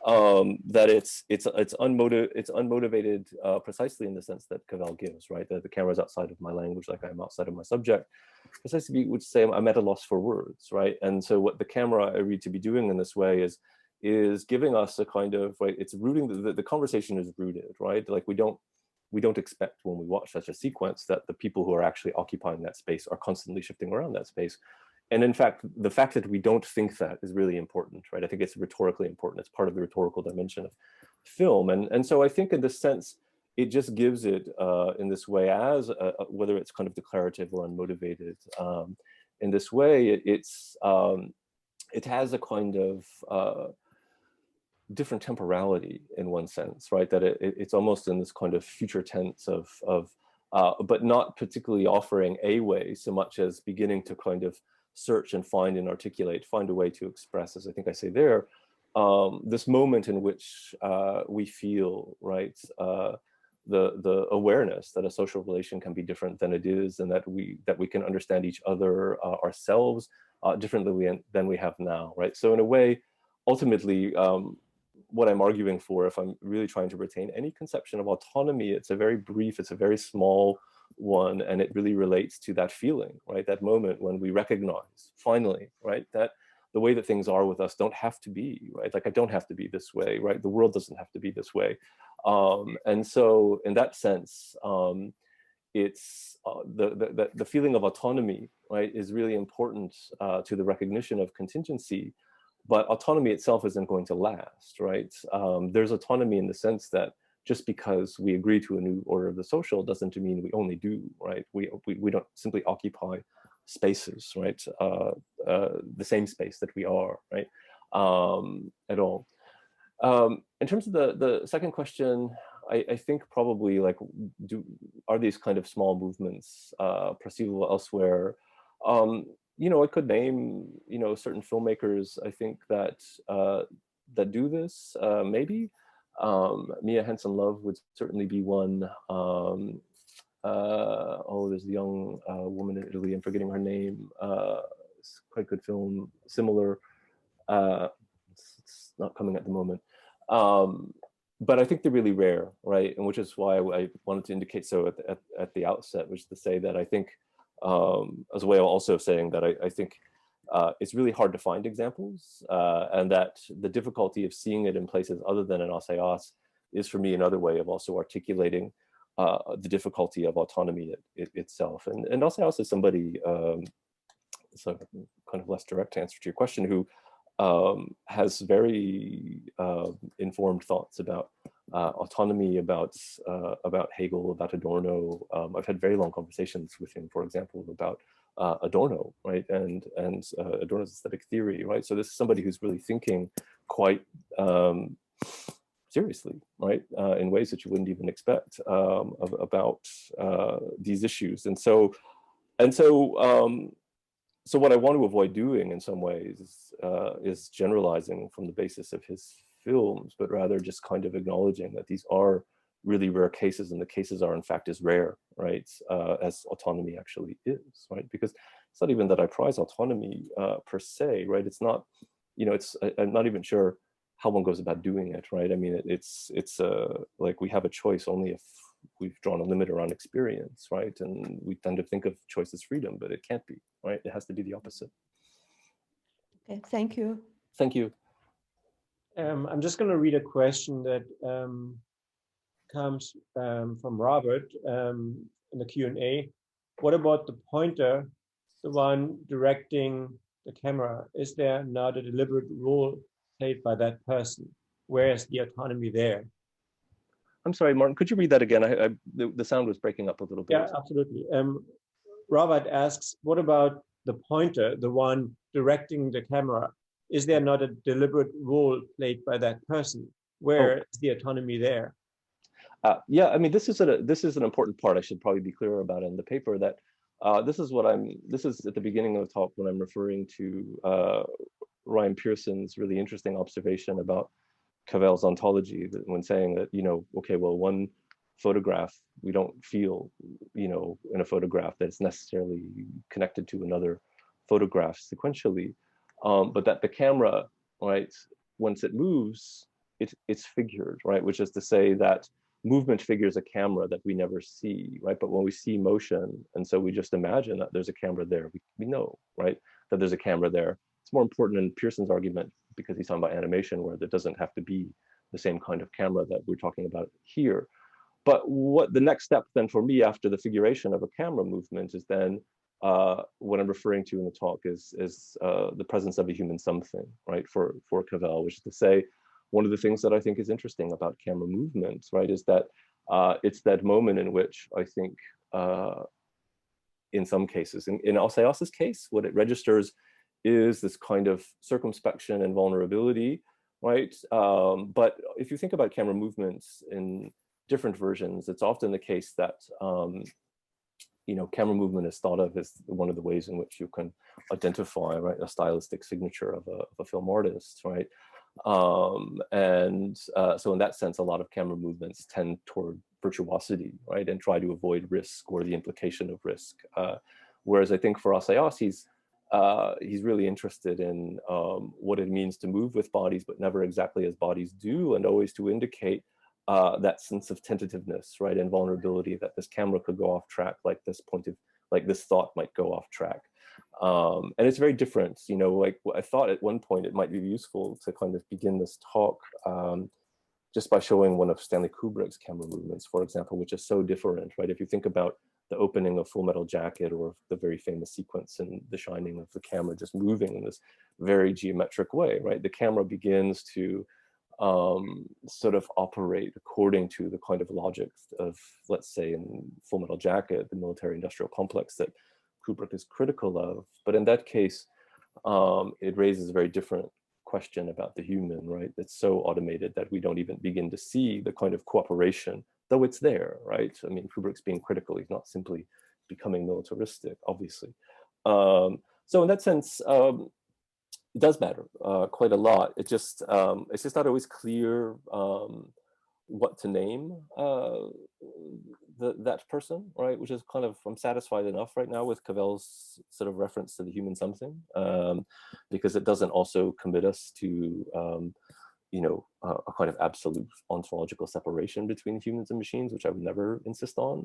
that it's unmotivated precisely in the sense that Cavell gives, right? That the camera is outside of my language, like I'm outside of my subject. Precisely, would say I'm at a loss for words, right? And so what the camera I read to be doing in this way is giving us a kind of, right, it's rooting, the conversation is rooted, right? Like we don't expect when we watch such a sequence that the people who are actually occupying that space are constantly shifting around that space. And in fact, the fact that we don't think that is really important, right? I think it's rhetorically important. It's part of the rhetorical dimension of film. And so I think in this sense, it just gives it in this way as whether it's kind of declarative or unmotivated. In this way, it has a kind of different temporality in one sense, right? That it's almost in this kind of future tense of but not particularly offering a way so much as beginning to kind of search and find and articulate, find a way to express, as I think I say there, this moment in which we feel, right, the awareness that a social relation can be different than it is, and that we can understand each other, ourselves, differently than we have now, right? So in a way, ultimately, what I'm arguing for, if I'm really trying to retain any conception of autonomy, it's a very brief, it's a very small one, and it really relates to that feeling, right? That moment when we recognize, finally, right, that the way that things are with us don't have to be, right? Like I don't have to be this way, right? The world doesn't have to be this way. And so in that sense, it's the feeling of autonomy, right, is really important to the recognition of contingency, but autonomy itself isn't going to last, right? There's autonomy in the sense that just because we agree to a new order of the social doesn't mean we only do, right? We don't simply occupy spaces, right? The same space that we are, right? At all. In terms of the second question, I think probably like, are these kind of small movements perceivable elsewhere? You know, I could name, you know, certain filmmakers, I think that that do this, maybe. Mia Hansen-Løve would certainly be one. Oh, there's a young woman in Italy, I'm forgetting her name. It's quite a good film, similar. It's not coming at the moment. But I think they're really rare, right? And which is why I wanted to indicate so at the outset, which is to say that I think, as a way of also saying that I think it's really hard to find examples, and that the difficulty of seeing it in places other than in Assayas is for me another way of also articulating the difficulty of autonomy itself. And Assayas is somebody, so kind of less direct answer to your question, who has very informed thoughts about autonomy, about Hegel, about Adorno. I've had very long conversations with him, for example, about Adorno, right, and Adorno's aesthetic theory, right. So this is somebody who's really thinking quite seriously, right, in ways that you wouldn't even expect about these issues, and so what I want to avoid doing in some ways is generalizing from the basis of his films, but rather just kind of acknowledging that these are really rare cases, and the cases are in fact as rare, right, as autonomy actually is, right? Because it's not even that I prize autonomy per se, right? It's not, you know, I'm not even sure how one goes about doing it, right? I mean, it's like we have a choice only if we've drawn a limit around experience, right? And we tend to think of choice as freedom, but it can't be, right? It has to be the opposite. Okay, thank you. Thank you. I'm just going to read a question that comes from Robert in the Q&A. What about the pointer, the one directing the camera? Is there not a deliberate role played by that person? Where is the autonomy there? I'm sorry, Martin, could you read that again? The sound was breaking up a little bit. Yeah, absolutely. Robert asks, what about the pointer, the one directing the camera? Is there not a deliberate role played by that person? Where is the autonomy there? Yeah, I mean, this is an important part I should probably be clearer about in the paper, that this is at the beginning of the talk when I'm referring to Ryan Pearson's really interesting observation about Cavell's ontology, that when saying that, you know, okay, well, one photograph, we don't feel, you know, in a photograph that it's necessarily connected to another photograph sequentially, but that the camera, right, once it moves, it's figured, right, which is to say that movement figures a camera that we never see, right? But when we see motion, and so we just imagine that there's a camera there, we know, right, that there's a camera there. It's more important in Pearson's argument because he's talking about animation, where there doesn't have to be the same kind of camera that we're talking about here. But what the next step then for me after the figuration of a camera movement is then what I'm referring to in the talk is the presence of a human something, right, for Cavell, which is to say, one of the things that I think is interesting about camera movements, right, is that it's that moment in which I think, in some cases, in Assayas's case, what it registers is this kind of circumspection and vulnerability, right? But if you think about camera movements in different versions, it's often the case that you know, camera movement is thought of as one of the ways in which you can identify, right, a stylistic signature of a film artist, right? So in that sense, a lot of camera movements tend toward virtuosity, right, and try to avoid risk or the implication of risk. Whereas I think for Assayas, he's really interested in what it means to move with bodies, but never exactly as bodies do, and always to indicate that sense of tentativeness, right, and vulnerability, that this camera could go off track, like this thought might go off track. And it's very different, you know, like I thought at one point it might be useful to kind of begin this talk just by showing one of Stanley Kubrick's camera movements, for example, which is so different, right? If you think about the opening of Full Metal Jacket, or the very famous sequence in The Shining of the camera just moving in this very geometric way, right? The camera begins to sort of operate according to the kind of logic of, let's say, in Full Metal Jacket, the military-industrial complex that Kubrick is critical of. But in that case, it raises a very different question about the human, right? It's so automated that we don't even begin to see the kind of cooperation, though it's there, right? I mean, Kubrick's being critical. He's not simply becoming militaristic, obviously. So in that sense, it does matter quite a lot. It's just not always clear what to name that person, right? Which is kind of, I'm satisfied enough right now with Cavell's sort of reference to the human something, because it doesn't also commit us to a kind of absolute ontological separation between humans and machines, which I would never insist on.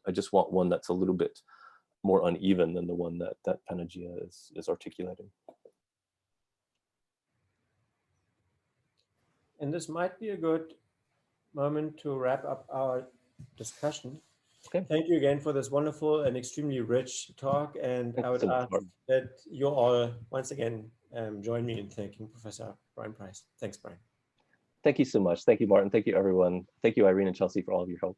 I just want one that's a little bit more uneven than the one that Panagia is articulating. And this might be a good moment to wrap up our discussion. Okay. Thank you again for this wonderful and extremely rich talk. And I would ask that you all once again join me in thanking Professor Brian Price. Thanks, Brian. Thank you so much. Thank you, Martin. Thank you, everyone. Thank you, Irene and Chelsea, for all of your help.